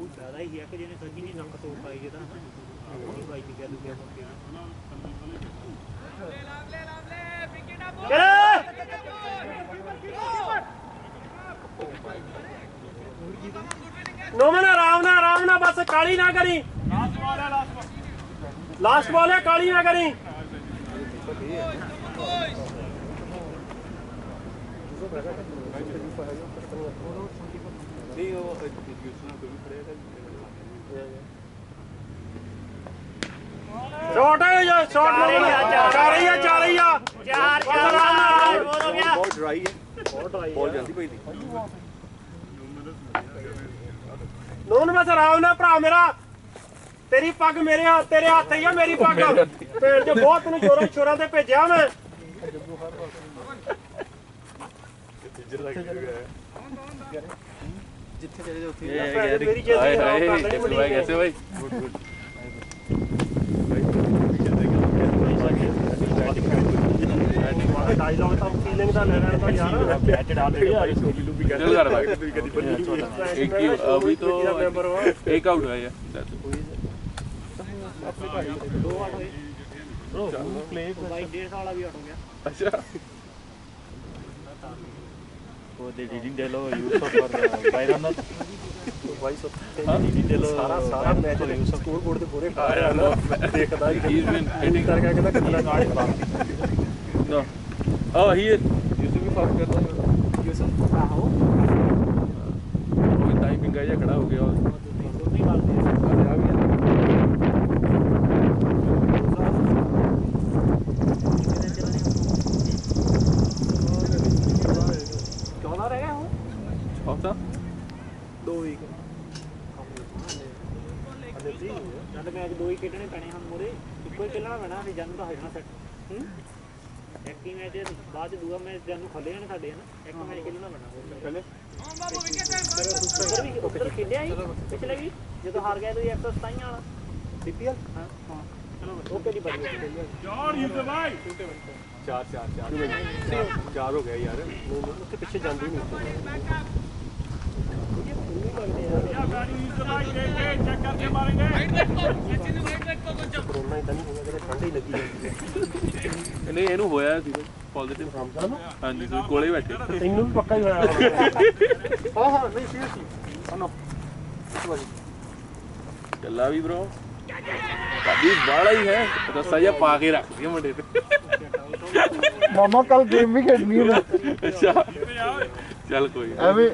Speaker 3: ਉਹ ਜ਼ਿਆਦਾ ਹੀ ਹੈ ਕਿ ਜਿਹਨੇ ਸੱਜੀ ਨਹੀਂ ਨੱਕ ਤੋੜ ਪਾਈ ਜਿਹਦਾ ਉਹ ਭਾਈ ਦੀ ਗੱਲ ਕਿਹਾ ਮੁੱਕੇ
Speaker 5: ਨੋਮਨ ਆਰਾਮ ਨਾਲ ਬਸ ਕਾਲੀ ਨਾ ਕਰੀ ਲਾਸਟ ਬਾਲ ਹੈ ਕਾਲੀ ਨਾ ਕਰੀ
Speaker 1: ਨਹੀਂ ਉਹ ਯੂਸਨਾ ਕੋਈ ਖੜਿਆ
Speaker 5: ਸ਼ਾਟ ਹੈ ਜਾਂ ਸ਼ਾਟ ਚਾਰ ਹੀ ਆ
Speaker 3: ਚਾਰ ਹੋ ਗਿਆ
Speaker 5: ਬਹੁਤ ਡਰਾਈ ਹੈ ਬਹੁਤ ਜਲਦੀ ਪਈ ਦੀ ਨੋਨ ਬਸ ਆਰਾਮ ਨਾਲ ਭਰਾ ਮੇਰਾ ਤੇਰੀ ਪੱਗ ਮੇਰੇ ਹੱਥ ਤੇਰੇ ਹੱਥ ਹੀ ਆ ਮੇਰੀ ਪੱਗ ਭੇਡ ਚ ਬਹੁਤ ਤੈਨੂੰ ਸ਼ੋਰਾਂ ਤੇ ਭੇਜਿਆ ਮੈਂ
Speaker 6: ਜਿੱਥੇ ਚਲੇ ਜਾਓ ਉੱਥੇ
Speaker 5: ਮੇਰੀ ਜੇਲ੍ਹ
Speaker 1: भाई कैसे भाई गुड गुड
Speaker 5: ਡਾਇਲੌਗ ਤਾਂ ਫੀਲਿੰਗ ਦਾ ਲੈ ਲੈਣ ਦਾ ਯਾਰ ਪੈਚ ਡਾਲ ਦੇ ਯਾਰ ਸੋਬੀ ਲੂਬੀ
Speaker 1: चल कर भाई एक ही अभी तो एक आउट हुआ है
Speaker 3: ਦੋ ਆਟ ਹੋਏ ਭਾਈ 1.5 ਵਾਲਾ ਵੀ ਆਟ ਹੋ ਗਿਆ
Speaker 1: अच्छा
Speaker 6: वो दे डिडिंग डेलो यूज फॉर बायरन भाई सब डिडिंग डेलो सारा मैच यूज स्कोर बोर्ड ਤੇ ਪੂਰੇ ਖਾ ਰਿਹਾ ਨਾ ਦੇਖਦਾ ਹੀ
Speaker 1: he's been hitting
Speaker 5: ਕਰਕੇ ਕਹਿੰਦਾ ਕਿੰਨਾ ਕਾਰਡ ਖਾ
Speaker 1: no oh he यूसुफ भी फास्ट कर रहा है
Speaker 5: ਯੂਸਫ
Speaker 3: ਆਹੋ
Speaker 1: वो टाइमिंग का खड़ा हो गया और
Speaker 3: ਦੋਨੇ ਮਾਰਦੇ
Speaker 1: आ भी
Speaker 3: ਚੌਦਾ ਰਹਿ ਗਿਆ ਹੁਣ
Speaker 1: हफ्ता
Speaker 5: 2 ਵੀਕ
Speaker 3: ਜਦ ਮੈਚ 2 ਹੀ ਖੇਡਣੇ ਪੈਣੇ ਹਨ ਮੋਰੇ ਇੱਕੋ ਹੀ ਖੇਲਣਾ ਪੈਣਾ ਅਸੀਂ ਜੰਨ ਤਾਂ ਹੋ ਜਾਣਾ ਸੈੱਟ ਇੱਕ ਹੀ ਮੈਚ ਬਾਅਦ ਦੂਆ ਮੈਚ ਜਾਨੂੰ ਖੱਲੇ ਨੇ ਸਾਡੇ ਹਨਾ ਇੱਕ ਮੈਚ ਖੇਲਣਾ ਪੈਣਾ ਪਹਿਲੇ ਉੱਧਰ ਖੇਲਿਆ ਸੀ ਪਿਛਲੇ ਵੀ ਜਦੋਂ ਹਾਰ ਗਏ ਤੁਸੀਂ 127 ਵਾਲਾ
Speaker 5: DPL
Speaker 3: ਹਾਂ ਚਲੋ ਓਕੇ ਦੀ ਬੜੀ
Speaker 6: ਚਾਰ ਯੂਸਫ ਭਾਈ
Speaker 5: 4 ਹੋ ਗਿਆ ਯਾਰ ਉੱਥੇ ਪਿੱਛੇ ਜਾਂਦੇ ਹੀ ਨਹੀਂ
Speaker 6: ਯਾ ਗਾੜੀ ਯੂਸਫ ਭਾਈ ਦੇਖ ਕੇ ਚੈੱਕ ਕਰਕੇ ਮਾरेंगे
Speaker 5: ਕਰੋਨਾ ਇਦਾਂ ਨਹੀਂ ਹੋਇਆ ਕਿ ਠੰਡ ਹੀ ਲੱਗੀ ਜਾਂਦੀ ਹੈ
Speaker 1: ਨਹੀਂ ਇਹਨੂੰ ਹੋਇਆ ਸੀ ਪੋਜ਼ਿਟਿਵ ਹਾਂਜੀ ਤੁਸੀਂ ਕੋਲੇ ਬੈਠੇ
Speaker 5: ਤੈਨੂੰ ਵੀ ਪੱਕਾ ਹੀ ਹੋਇਆ ਹਾਂ ਨਹੀਂ ਸੀਰੀਅਸਲੀ
Speaker 1: ਚੱਲਾ ਵੀ ਬ్రో ਭਾਬੀ ਬਾਲਾ ਹੀ ਹੈ ਰੱਸਾ ਜਿਹਾ ਪਾ ਕੇ ਰੱਖਦੀ ਹੈ ਮੁੰਡੇ ਤੇ
Speaker 7: ਮਾਮਾ ਕੱਲ ਗੇਮ ਵੀ ਖੇਡਣੀ ਹੈ
Speaker 1: ਅੱਛਾ ਚੱਲ ਕੋਈ
Speaker 7: ਐਵੇਂ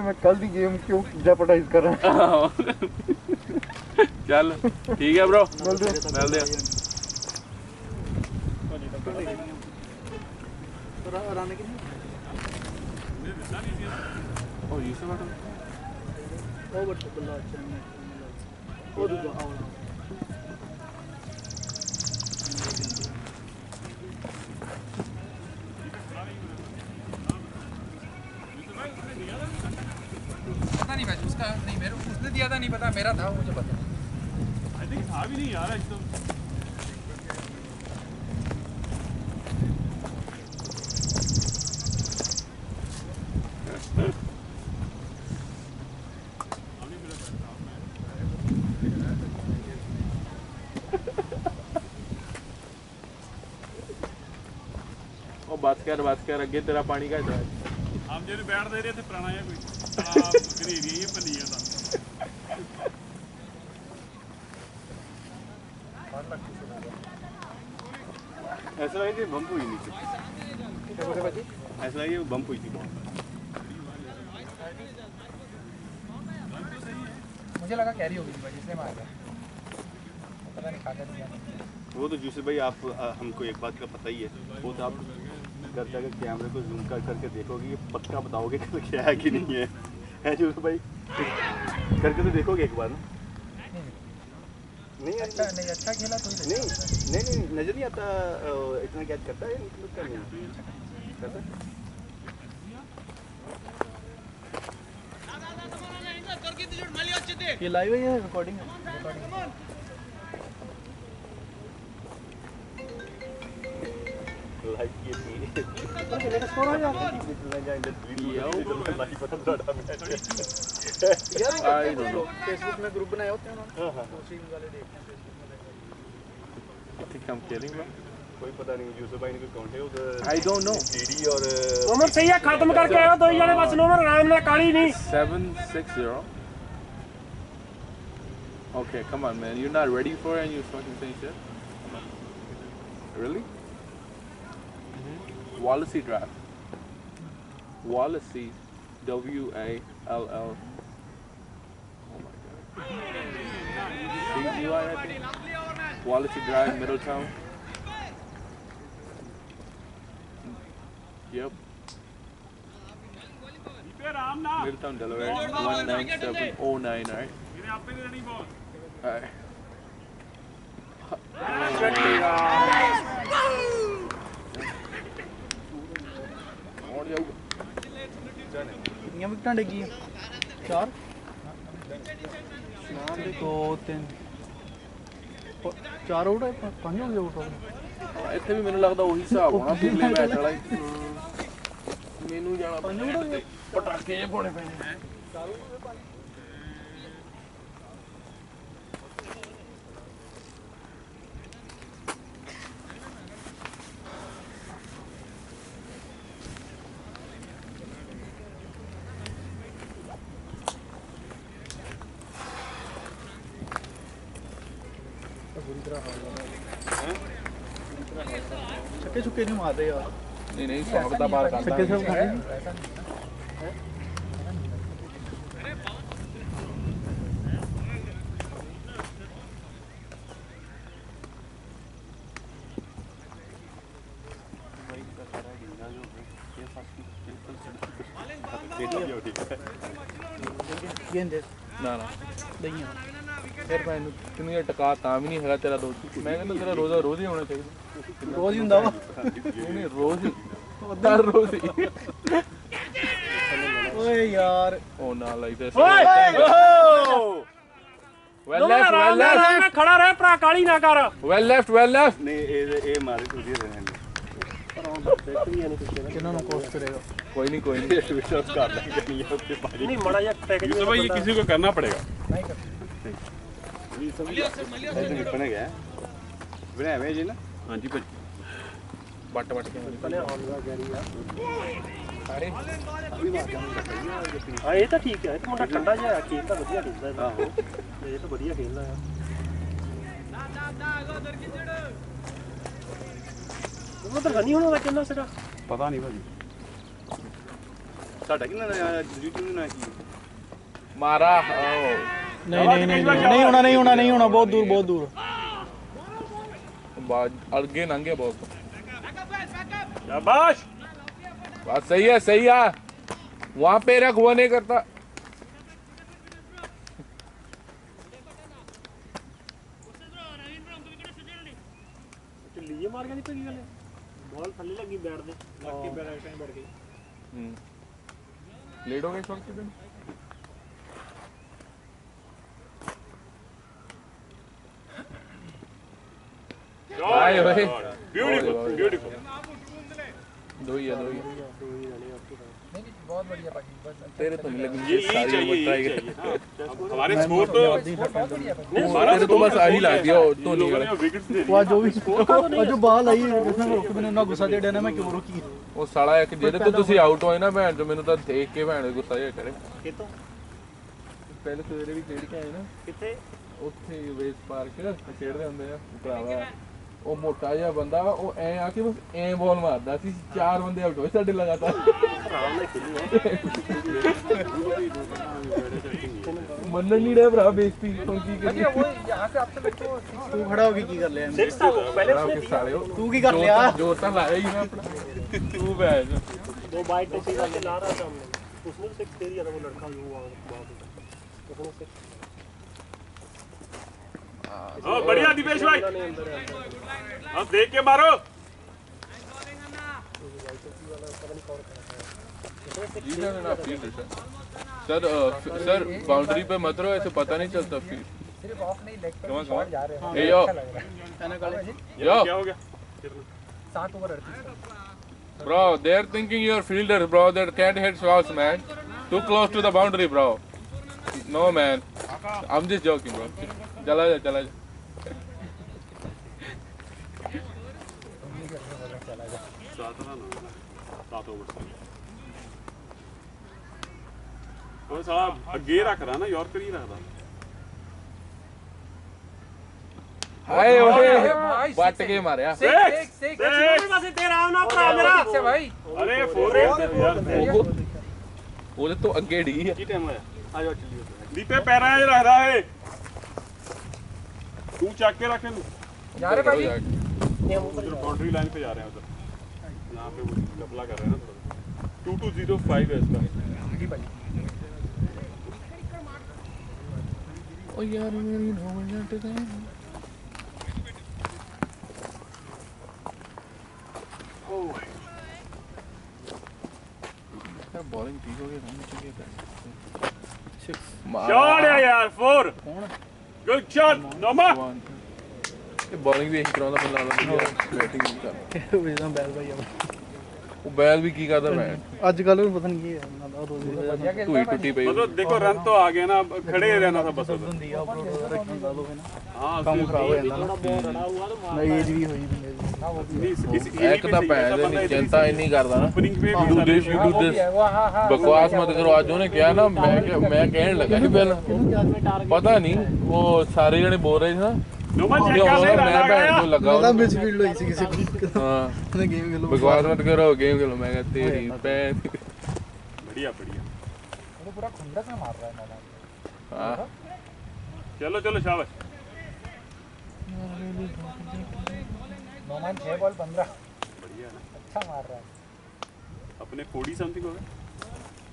Speaker 7: ਮੈਂ ਕੱਲ ਦੀ ਗੇਮ ਕਿਉਂ ਜੈਪਰਡਾਈਜ਼ ਕਰਾਂ
Speaker 1: ਚੱਲ ਠੀਕ ਹੈ ਬ్రో ਮਿਲਦੇ ਆ
Speaker 4: ਰਨ ਕਿੰਨੀ
Speaker 1: ਉਹ ਯੂਸਫ ਆ
Speaker 4: ਉਹ ਬੱਟ ਬੱਲਾ ਅੱਛਾ ਉਹ ਦੂਜਾ ਆਉਣਾ
Speaker 2: पता नहीं भाई उसका नहीं मेरे उसने दिया था नहीं पता मेरा था मुझे पता
Speaker 6: आई थिंक था भी नहीं यार एकदम
Speaker 1: बात कर अगे तेरा पानी का है
Speaker 6: हम ਜਿਹਨੂੰ ਬੈਠ ਦੇ ਰਹੇ ਇੱਥੇ ਪੁਰਾਣਾ ਜਿਹਾ ਕੋਈ ਆ ਗਰੀਰੀ ਇਹ ਪੰਨੀ ਦਾ
Speaker 5: ऐसा लगा कि बम्प हुई नीचे ऐसा लगा कि बम्प हुई थी
Speaker 2: मुझे लगा कैरी होगी भाई इसलिए मार गया पता नहीं खा दिया
Speaker 5: वो तो यूसुफ भाई आप हमको एक बात का पता ही है वो तो आप घर जाकर कैमरे को जूम कर करके देखोगे ये पक्का बताओगे कि क्या है कि नहीं है यूसुफ भाई करके तो देखोगे एक बार ना नहीं
Speaker 2: अच्छा नहीं अच्छा खेला कोई
Speaker 5: नहीं नजर नहीं आता इतना कैच करता है मतलब क्या नहीं करता
Speaker 4: ये लाइव है या रिकॉर्डिंग है
Speaker 5: लाइक ये
Speaker 4: मेरा स्कोर हो जाता
Speaker 1: आई डोंट नो
Speaker 4: फेसबुक में ग्रुप बनाए होते हैं उन्होंने उसी वाले देख
Speaker 1: I think I am killing bro
Speaker 5: कोई पता नहीं यूसुफ भाई ने कोई काउंट है उधर
Speaker 1: आई डोंट नो
Speaker 5: डीडी और
Speaker 3: ਉਮਰ ਸਹੀ ਹੈ ਖਤਮ ਕਰਕੇ ਆਇਆ ਦੋ ਜਣੇ ਬਸ ਨੰਬਰ ਆਰਾਮ ਨਾਲ ਕਾਲੀ ਨਹੀਂ
Speaker 1: 760 okay come on man you're not ready for it and you're fucking saying shit really Wallasey Drive. Wallasey, W-A-L-L. Oh my God. C-U-I, I think. Wallasey Drive, Middletown. Yep. Middletown, Delaware. 19709, alright?
Speaker 6: ਇਹਨੇ ਆਪੇ ਨਹੀਂ ਦੇਣੀ ਬਾਲ
Speaker 1: Alright. और जाऊगा
Speaker 4: कितनी विकेटां डिगी 4 2 3 4 out है 5 हो गए out
Speaker 1: ਇੱਥੇ ਵੀ ਮੈਨੂੰ ਲੱਗਦਾ ਉਹੀ ਹਿਸਾਬ ਹੋਣਾ ਪਿਛਲੇ ਮੈਚ ਵਾਲਾ ਹੀ ਮੈਨੂੰ ਜਾਣਾ ਪੈਣਾ ਪਟਾਕੇ ਜੇ ਪਾਉਣੇ ਪੈਣੇ
Speaker 4: छक्के छुक्के नहीं मारते यार
Speaker 1: नहीं स्वागत बाहर करता
Speaker 4: छक्के सब खाते गेंद दे
Speaker 1: ना
Speaker 4: दइया
Speaker 1: ਫਿਰ ਮੈਂ ਤੈਨੂੰ ਇਹ ਟਕਾ ਤਾਂ ਵੀ ਨਹੀਂ ਹੈਗਾ ਤੇਰਾ ਰੋਜ਼ ਮੈਂ ਕਹਿੰਦਾ ਤੇਰਾ ਰੋਜ਼ਾ ਰੋਜ਼ ਹੀ ਹੋਣਾ ਚਾਹੀਦਾ
Speaker 7: रोज ही हुंदा वा
Speaker 1: ਨਹੀਂ ਰੋਜ਼ ਹੀ ਹਰ ਰੋਜ਼ ਹੀ
Speaker 7: ओए यार
Speaker 1: ਉਹ ਨਾ ਲਾਈ ਤੇ
Speaker 3: ਓਏ
Speaker 1: ਵੈਲ ਲੈਫਟ
Speaker 3: ਖੜਾ ਰਹਿ ਭਰਾ ਕਾਲੀ ਨਾ ਕਰ
Speaker 1: ਵੈਲ ਲੈਫਟ
Speaker 5: नहीं ये मारे तो दिए रहने
Speaker 7: किन्ना नु कोस्ट करेगा
Speaker 1: ਕੋਈ ਨਹੀਂ
Speaker 5: विश्वास कर लेंगे नहीं है उसके पास
Speaker 3: ਨਹੀਂ ਮੜਾ ਜਿਹਾ ਪੈਕੇਜ
Speaker 6: यूसुफ भाई ये किसी को करना पड़ेगा
Speaker 5: ऐसे निपने गया बने हमें जी ना
Speaker 6: हाँ जी भाई
Speaker 1: ਬੱਟ ਕੇ
Speaker 3: ਹਾਂ ਇਹ ਤਾਂ ਠੀਕ ਹੈ ਇਹ ਤਾਂ ਮੁੰਡਾ ਠੰਡਾ ਜਿਹਾ ਖੇਲ ਤਾਂ ਵਧੀਆ ਖੇਲਦਾ ਹੈ
Speaker 5: आहो
Speaker 3: ਇਹ ਤਾਂ ਵਧੀਆ ਖੇਲਦਾ ਹੈ ਉਹ ਤਾਂ ਨਹੀਂ ਹੋਣਾ ਕਿੰਨਾ ਸੀਗਾ
Speaker 6: पता नहीं भाई
Speaker 5: साडा किन्ना यूट्यूब ना की
Speaker 1: ਮਾਰਾ
Speaker 7: नहीं नहीं नहीं नहीं होना बहुत दूर
Speaker 1: ਬਾਜ ਅਲਗੇ ਨੰਗੇ ਬਹੁਤ
Speaker 3: शाबाश
Speaker 1: बात सही है वहाँ पे रख वो नहीं करता
Speaker 3: ਲੀਏ ਮਾਰ ਕੇ ਨਹੀਂ ਪਈ ਗੱਲ ਬਾਲ ਥੱਲੇ ਲੱਗੀ ਬੈਟ ਦੇ ਲੱਗ ਕੇ ਬੈਟ ਟਾਈਮ ਬੈਠ ਗਈ
Speaker 1: लेट हो गए इस वक्त के दिन आए भाई
Speaker 6: ब्यूटीफुल
Speaker 1: दो ही है
Speaker 2: नहीं बहुत बढ़िया भाई बस
Speaker 1: तेरे तो नहीं लगी
Speaker 6: ये
Speaker 1: सारी उम्र ट्राई कर
Speaker 6: हमारे स्कोर तो
Speaker 2: बहुत बढ़िया भाई
Speaker 1: तेरे तो बस आही ला दिया तो नहीं वाला
Speaker 6: विकेट्स दे
Speaker 7: वो जो भी वो जो बाल आई किसने रोक मैंने ना गुस्सा दे देना मैं क्यों रोकी
Speaker 1: ਉਹ ਸਾਲਾ ਇੱਕ ਜਿਹੜੇ ਤੋਂ ਤੁਸੀਂ ਆਊਟ ਹੋਏ ਨਾ ਭੈਣ ਚੋ ਮੈਨੂੰ ਤਾਂ ਦੇਖ ਕੇ ਭੈਣ ਗੁੱਸਾ ਜਿਹਾ ਕਰੇ
Speaker 3: ਕਿਤੋਂ
Speaker 1: ਪਹਿਲੇ ਸਵੇਰੇ ਵੀ ਖੇਡ ਕੇ ਆਏ ਨਾ
Speaker 3: ਕਿੱਥੇ
Speaker 1: ਉੱਥੇ ਵੇਸ ਪਾਰਕ ਖੇਡਦੇ ਹੁੰਦੇ ਆ ਭਰਾਵਾ ਉਹ ਮੋਟਾ ਜਿਹਾ ਬੰਦਾ ਵਾ ਉਹ ਐ ਆ ਕੇ ਬਸ ਐ ਬਾਲ ਮਾਰਦਾ ਸੀ 4 ਬੰਦੇ ਆਊਟ ਹੋਏ ਸਾਡੇ ਲਗਾਤਾਰ
Speaker 3: ਆਰਾਮ ਨਾਲ ਖੇਲੀ
Speaker 1: ਮੰਨਣ ਨਹੀਂ ਰਿਹਾ ਭਰਾ ਬੇਇੱਜ਼ਤੀ ਹੁਣ ਕੀ ਕਰੀਏ
Speaker 2: अच्छा वो यहाँ से आपसे मेरे को
Speaker 7: तू खड़ा होके की कर लिया
Speaker 3: 6 था वो पहले
Speaker 1: ਭਰਾ
Speaker 3: उसने
Speaker 1: ਕੇ
Speaker 3: दिया
Speaker 1: ਸਾਲੇ
Speaker 7: तू की कर लिया
Speaker 1: ਜੋਰ ਤਾਂ ਲਾਇਆ ਹੀ ਨਾ ਆਪਣਾ ਤੂੰ ਬੈਜ
Speaker 3: दो बाइट तो सीधा से ला रहा था हमने उसने से दे दिया था वो लड़का जो हुआ उसने से
Speaker 6: हाँ बढ़िया दीपेश भाई अब देख के मारो
Speaker 1: सर बाउंड्री पे मत रहो ऐसे पता नहीं चलता फिर
Speaker 2: सिर्फ ऑफ नहीं लेग पे
Speaker 1: कौन
Speaker 2: शॉट जा रहे हैं
Speaker 1: ए यो
Speaker 2: अच्छा लग रहा है
Speaker 1: यो
Speaker 6: क्या हो गया
Speaker 2: 7 over 38
Speaker 1: bro they're thinking you're fielders bro that can't hit shots man too close to the boundary bro no man I'm just joking bro चला जा
Speaker 6: 7 ओवर ਉਹ ਸਾਲਾ ਅੱਗੇ ਰੱਖਦਾ ਨਾ ਯਾਰਕਰ ਹੀ ਰੱਖਦਾ
Speaker 1: हाय ओए
Speaker 2: भाई,
Speaker 1: बट के मारे
Speaker 2: सिक्स
Speaker 3: पासे तेरा आओ ना भरा मेरा
Speaker 2: से भाई
Speaker 6: अरे 4 यार
Speaker 1: ਉਹਦੇ ਤੋਂ ਅੱਗੇ ਢੀ ਹੈ
Speaker 5: की टाइम होया आ जाओ चलिए
Speaker 6: दीपे पैरा 'ਚ ਰੱਖਦਾ ਏ तू ਚੱਕ के रख इनको
Speaker 2: जा रहे भाई
Speaker 6: उधर बाउंड्री लाइन पे जा रहे हैं उधर यहाँ पे वो गपला कर रहे हैं ना थोड़ा 2205 है इसका
Speaker 2: जी भाई
Speaker 1: ओ यार मेरी नौकरी हट गई यार बॉलिंग ठीक हो गई होनी चाहिए
Speaker 6: शॉट है यार 4 गुड शॉट नोमा
Speaker 1: ये बॉलिंग भी यही कराਉਂਦਾ ਬੰਦਾ ਲਾ बैटिंग नहीं कर
Speaker 7: ਵੇਦਾਂ ਬੈਲ ਭਾਈ
Speaker 1: ਉਹ ਬੈਲ ਵੀ ਕੀ ਕਰਦਾ ਮੈਂ
Speaker 7: ਅੱਜ ਕੱਲ ਨੂੰ ਪਤਾ ਨਹੀਂ ਕੀ ਹੈ ਨਾ ਰੋਜ਼
Speaker 1: ਟੂਈ ਟੁੱਟੀ ਪਈ
Speaker 6: मतलब देखो रन तो आ गए ना अब खड़े ही रहना था बस उधर
Speaker 7: ਹੁੰਦੀ ਆ ਅਪਲੋਡ ਰੱਖਣ ਲਾ ਲੋਗੇ ਨਾ
Speaker 6: हाँ
Speaker 7: ਕੰਮ ਖਰਾਬ ਹੋ ਜਾਂਦਾ
Speaker 3: थोड़ा बहुत रड़ा हुआ तो
Speaker 7: ਨਾ ਏਜ ਵੀ ਹੋਈ ਬੰਦੇ ਦੀ
Speaker 1: ਇੱਕ ਤਾਂ ਭੈਣ ਦੀ ਚਿੰਤਾ ਇੰਨੀ ਕਰਦਾ ਨਾ
Speaker 6: ओपनिंग पे
Speaker 1: do this you do this
Speaker 2: वो हाँ हाँ
Speaker 1: बकवास मत करो आज ਉਹਨੇ ਕਿਹਾ ਨਾ ਮੈਂ ਕਹਿਣ ਲੱਗਾ ਸੀ ਪਹਿਲਾਂ ਪਤਾ ਨਹੀਂ ਉਹ ਸਾਰੇ ਜਣੇ ਬੋਲ ਰਹੇ ਸੀ ਨਾ
Speaker 6: नोमा चेक
Speaker 1: मैं
Speaker 6: कर ले रन आ
Speaker 1: भैन
Speaker 6: गया
Speaker 1: को लगा
Speaker 7: ਉਹਦਾ ਮਿਸ ਫੀਲਡ ਹੋਈ ਸੀ ਕਿਸੇ ਦੀ
Speaker 1: हाँ
Speaker 7: ਉਹਨੇ ਗੇਮ ਖੇਲੋ
Speaker 1: बकवास मत करो गेम खेलो मैं कहता तेरी पैन
Speaker 6: बढ़िया बढ़िया
Speaker 2: वो पूरा खुंदक में मार रहा है मैदान
Speaker 1: हाँ
Speaker 6: चलो चलो शाबाश
Speaker 2: 9 मान 6 बॉल 15
Speaker 6: बढ़िया है ना
Speaker 2: अच्छा मार रहा है
Speaker 6: अपने 40 समथिंग हो गए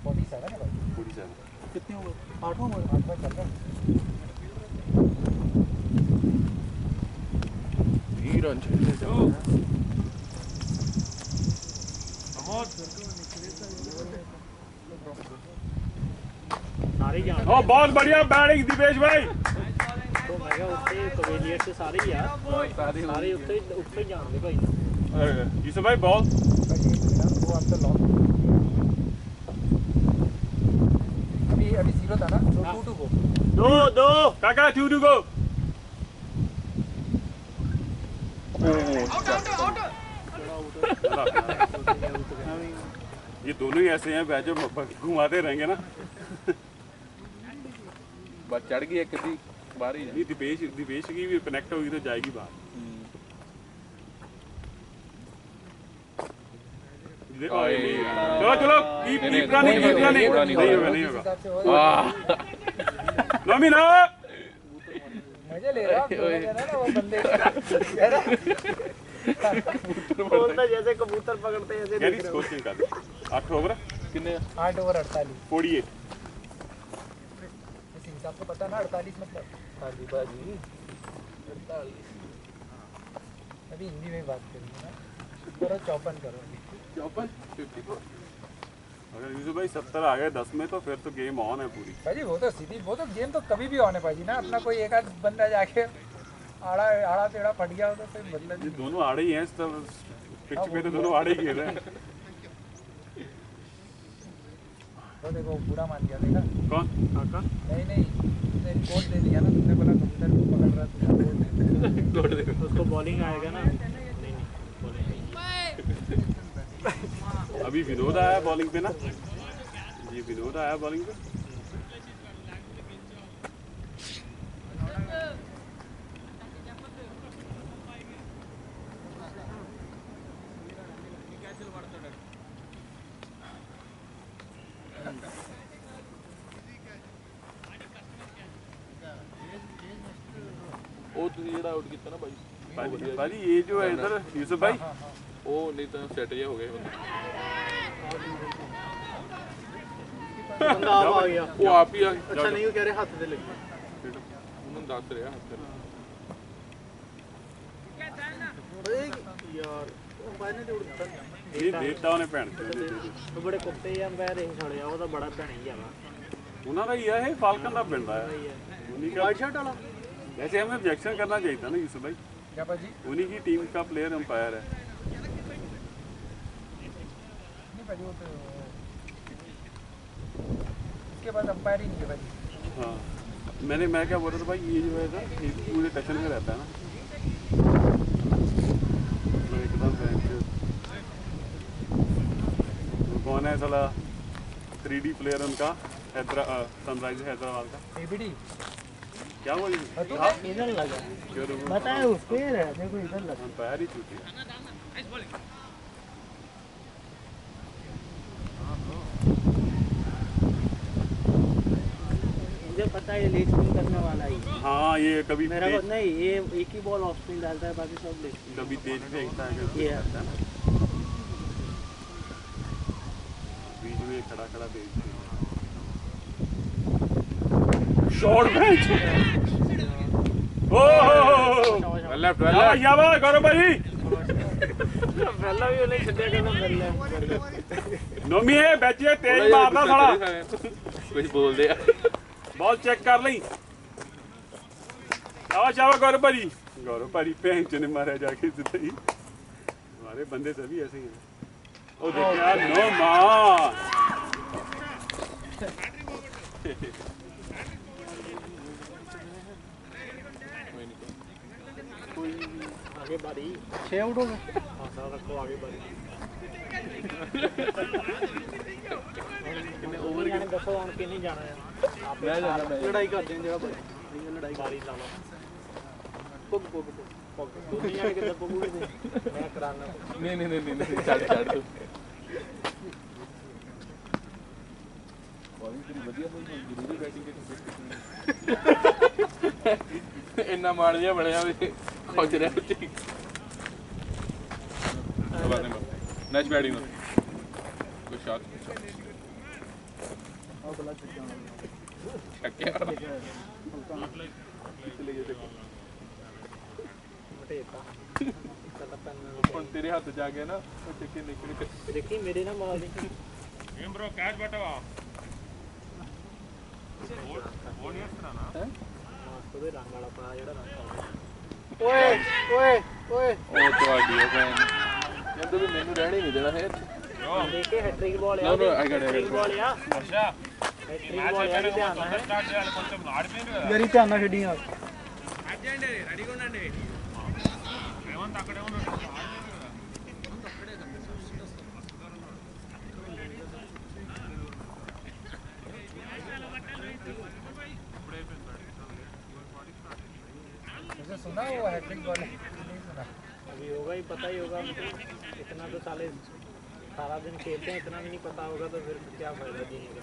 Speaker 2: 47 है भाई
Speaker 6: 47
Speaker 7: कितने हो गए 8 हो गए
Speaker 2: 8 बॉल चल रहा है
Speaker 3: सारे जान
Speaker 5: ओ बहुत बढ़िया बैटिंग दीपेश भाई।
Speaker 3: तो मैं क्या उत्ते कवेलियर से सारे ही यार सारे उत्ते जान दे भाई।
Speaker 5: यूसुफ भाई बॉल।
Speaker 2: वो आप तो लॉक अभी 0 था ना, तो 2-2 गो।
Speaker 5: दो काका 2-2 गो। ये दोनों ही ऐसे हैं बैचो घुमाते रहेंगे ना।
Speaker 1: बस चढ़ गई एक किसी बाहर ही
Speaker 5: नहीं दीपेश की भी कनेक्ट होगी तो जाएगी बाहर। चलो चलो कीप रनिंग नहीं होगा। नोमी ना
Speaker 2: मजे ले रहा हूं ना वो बंदे
Speaker 3: बोलता जैसे कबूतर पकड़ते हैं ऐसे
Speaker 5: गैरी स्कोर चेंज कर दे। 8 ओवर
Speaker 1: कितने
Speaker 2: 8 ओवर 48
Speaker 5: 48।
Speaker 2: इस हिसाब से पता ना 48 मतलब। हाँ जी बाजी 48 अभी हिंदी में बात करेंगे ना। करो 54 करो
Speaker 1: 54
Speaker 5: अगर यूसुफ भाई 70 आ गए 10 में तो फिर तो गेम ऑन है पूरी।
Speaker 2: भाजी वो तो सीधी वो तो गेम तो कभी भी होने पाजी ना। अपना कोई एक आध बंदा जाके आड़ा टेढ़ा फट गया हो तो फिर मतलब
Speaker 5: ये दोनों आड़े ही हैं इस पिच पे तो दोनों आड़े ही खेल रहे हैं।
Speaker 2: तो देखो पूरा मान गया देखा।
Speaker 5: कौन काका?
Speaker 2: नहीं तुमने कोड दे दिया ना। तुमने बोला कबूतर को पकड़ रहा था
Speaker 1: कोड दे
Speaker 3: उसको बॉलिंग आएगा ना। नहीं बॉलिंग
Speaker 5: अभी विनोद आया बॉलिंग पे ना। ये विनोद आया बॉलिंग पे।
Speaker 1: ਉਹ ਤੁਸੀਂ ਜਿਹੜਾ ਆਊਟ ਕੀਤਾ ਨਾ ਬਾਈ
Speaker 5: भाजी ये जो है इधर यूसुफ भाई
Speaker 1: ਉਹ ਨਹੀਂ ਤਾਂ ਸੈੱਟ ਜਿਹਾ ਹੋ ਗਿਆ
Speaker 3: बंदा आ गया।
Speaker 1: ਉਹ ਆਪ ਹੀ ਆ
Speaker 3: अच्छा नहीं वो कह रहे हाथ से लगी।
Speaker 1: ਉਹਨੂੰ ਦੱਸ ਰਿਹਾ ਹੱਥ
Speaker 3: यार अंपायर ने तो उड़ता
Speaker 5: ये देता ਉਹਨੇ ਭੈਣ
Speaker 3: तो बड़े कुत्ते हैं अंपायर ਇਹ ਛੜਿਆ ਉਹਦਾ ਬੜਾ ਭੈਣ ਹੀ ਹੈਗਾ।
Speaker 5: ਉਹਨਾਂ ਦਾ ਹੀ ਆ ਇਹ ਫਾਲਕਨ ਦਾ ਪਿੰਡ ਆ उन्हीं का
Speaker 3: वाइट शर्ट वाला
Speaker 5: वैसे हमें ऑब्जेक्शन करना चाहिए था ना यूसुफ भाई।
Speaker 2: क्या बाजी
Speaker 5: उन्हीं की टीम का प्लेयर अंपायर है।
Speaker 2: नहीं बाजी वो तो इसके बाद अंपायर ही नहीं है बाजी।
Speaker 5: हाँ मैं क्या बोल रहा था भाई ये जो है ना ये पूरे टचन में रहता है ना तो एकदम वो कौन है साला 3D प्लेयर उनका सनराइज हैदराबाद का
Speaker 2: एबीडी
Speaker 5: क्या बोल
Speaker 3: इधर लगा बताए उसको है देखो इधर लगा
Speaker 5: अंपायर ही छूटी
Speaker 3: मुझे पता है ये लेग स्पिन करने वाला ही।
Speaker 5: हाँ ये कभी
Speaker 3: मेरा को नहीं ये एक ही बॉल ऑफ स्पिन डालता है बाकी सब लेग स्पिन।
Speaker 5: कभी तेज फेंकता है कभी
Speaker 3: ये
Speaker 5: करता है ना बीच में खड़ा फेंकता है शॉट मैच ओह
Speaker 1: लेफ्ट
Speaker 5: यावा गौरव भाई
Speaker 3: पहला भी नहीं छड्या करना पहले
Speaker 5: नोमी है बैचिए तेज मारदा साला
Speaker 1: कुछ बोल दे
Speaker 5: बॉल चेक कर ली आवा गौरव भाई पेंच ने मारा जाके सीधे ही हमारे बंदे सभी ऐसे ही हैं ओ देख यार नो मान
Speaker 3: आगे बारी 6 आउट हो गए। हाँ सारा रखो आगे बारी ओवर जाने दसो ऑन के नहीं जाना है आप लड़ाई कर देंगे जगह बारी लड़ाई बारी डालो पुग दुनिया जाने के दबो मुड़ दे मैं कराना
Speaker 1: नहीं छड़ तू बॉलिंग तेरी ਵਧੀਆ ਹੋਈ ਜ਼ਰੂਰੀ ਬੈਟਿੰਗ ਤੇ ਇੰਨਾ ਮਾਰ ਜਿਹਾ ਬਣਿਆ ਵੀ ਖੁਸ਼ ਰਿਹਾ ਉੱਚੀ नेक्स्ट बैटिंग कोई शॉट
Speaker 7: और बड़ा छक्का
Speaker 1: छक्के
Speaker 7: हल्का
Speaker 5: चले गए थे
Speaker 3: बटेता
Speaker 1: ਤੇਰੇ ਹੱਥ ਜਾ ਕੇ ਨਾ ਉਹ ਚੱਕੇ ਨਿਕਲ
Speaker 3: ਦੇਖੀ ਮੇਰੇ ਨਾਲ ਮਾਰ ਦੇ
Speaker 1: ਗੇਮ ਬ్రో ਕੈਚ ਬਟਵਾ ਉਹ ਨਹੀਂ ਸੁਣਾਣਾ ਹੈ
Speaker 3: ਉਹਦੇ ਰੰਗ ਵਾਲਾ ਪਾ ਜਿਹੜਾ ਰੰਗ
Speaker 2: ਓਏ ਓਏ ਓਏ
Speaker 1: ਉਹ ਤੁਹਾਡੀ ਉਹ ਭੈਣ ਕਹਿੰਦੇ ਵੀ ਮੈਨੂੰ ਰਹਿਣੇ ਨਹੀਂ ਦੇਣਾ ਹੈ
Speaker 3: ਦੇਖੇ ਹੈਟ੍ਰਿਕ ਬਾਲ ਆ
Speaker 1: No, no, I got it.
Speaker 3: Hat trick ball ਆ ਹੈਟ੍ਰਿਕ ਬਾਲ ਆ ਧਿਆਨ ਨਾਲ
Speaker 2: ਯਾਰੀ ਧਿਆਨ ਨਾਲ ਖੇਡੀ ਯਾਰ सुना वो हैट्रिक बॉल नहीं सुना
Speaker 3: अभी होगा ही पता ही होगा इतना तो साले सारा दिन खेलते हैं इतना भी नहीं पता होगा तो फिर क्या फायदा जीने का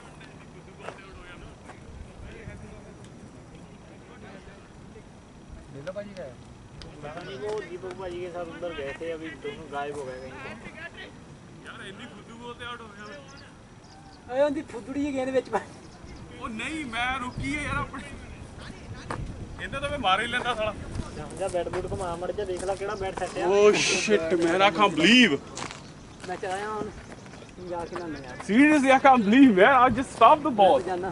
Speaker 2: नीलो बाजी का है
Speaker 3: पता नहीं वो दीपक भाजी के साथ उधर गए थे अभी दोनों गायब हो गए कहीं
Speaker 1: ਯਾਰ ਇੰਨੀ ਫੁੱਦੂ ਬੋਲਤੇ ਆਊਟ ਹੋ ਗਿਆ
Speaker 4: ਆਏ ਉਹਦੀ ਫੁੱਦੜੀ ਜਿਹੀ ਗੇਂਦ ਵਿੱਚ
Speaker 1: ਉਹ ਨਹੀਂ ਮੈਂ ਰੁਕੀ ਹੈ ਯਾਰ ਆਪਣੀ ਇਹਦਾ ਤਾਂ ਮੈਂ ਮਾਰ ਹੀ ਲੈਂਦਾ ਸਾਲਾ
Speaker 3: ਜਾ ਬੈਟ ਬੂਟ ਘੁਮਾ ਮੜ ਜਾ ਦੇਖ ਲੈ ਕਿਹੜਾ ਬੈਟ ਸੈੱਟ ਆ
Speaker 5: Oh shit, man! I can't believe.
Speaker 4: ਮੈਂ ਚਲਾਇਆ ਹੁਣ ਜਾ ਕੇ ਨਾ ਯਾਰ
Speaker 5: Seriously, I can't believe, man! I just stopped the ball.
Speaker 4: ਜਾਨਾ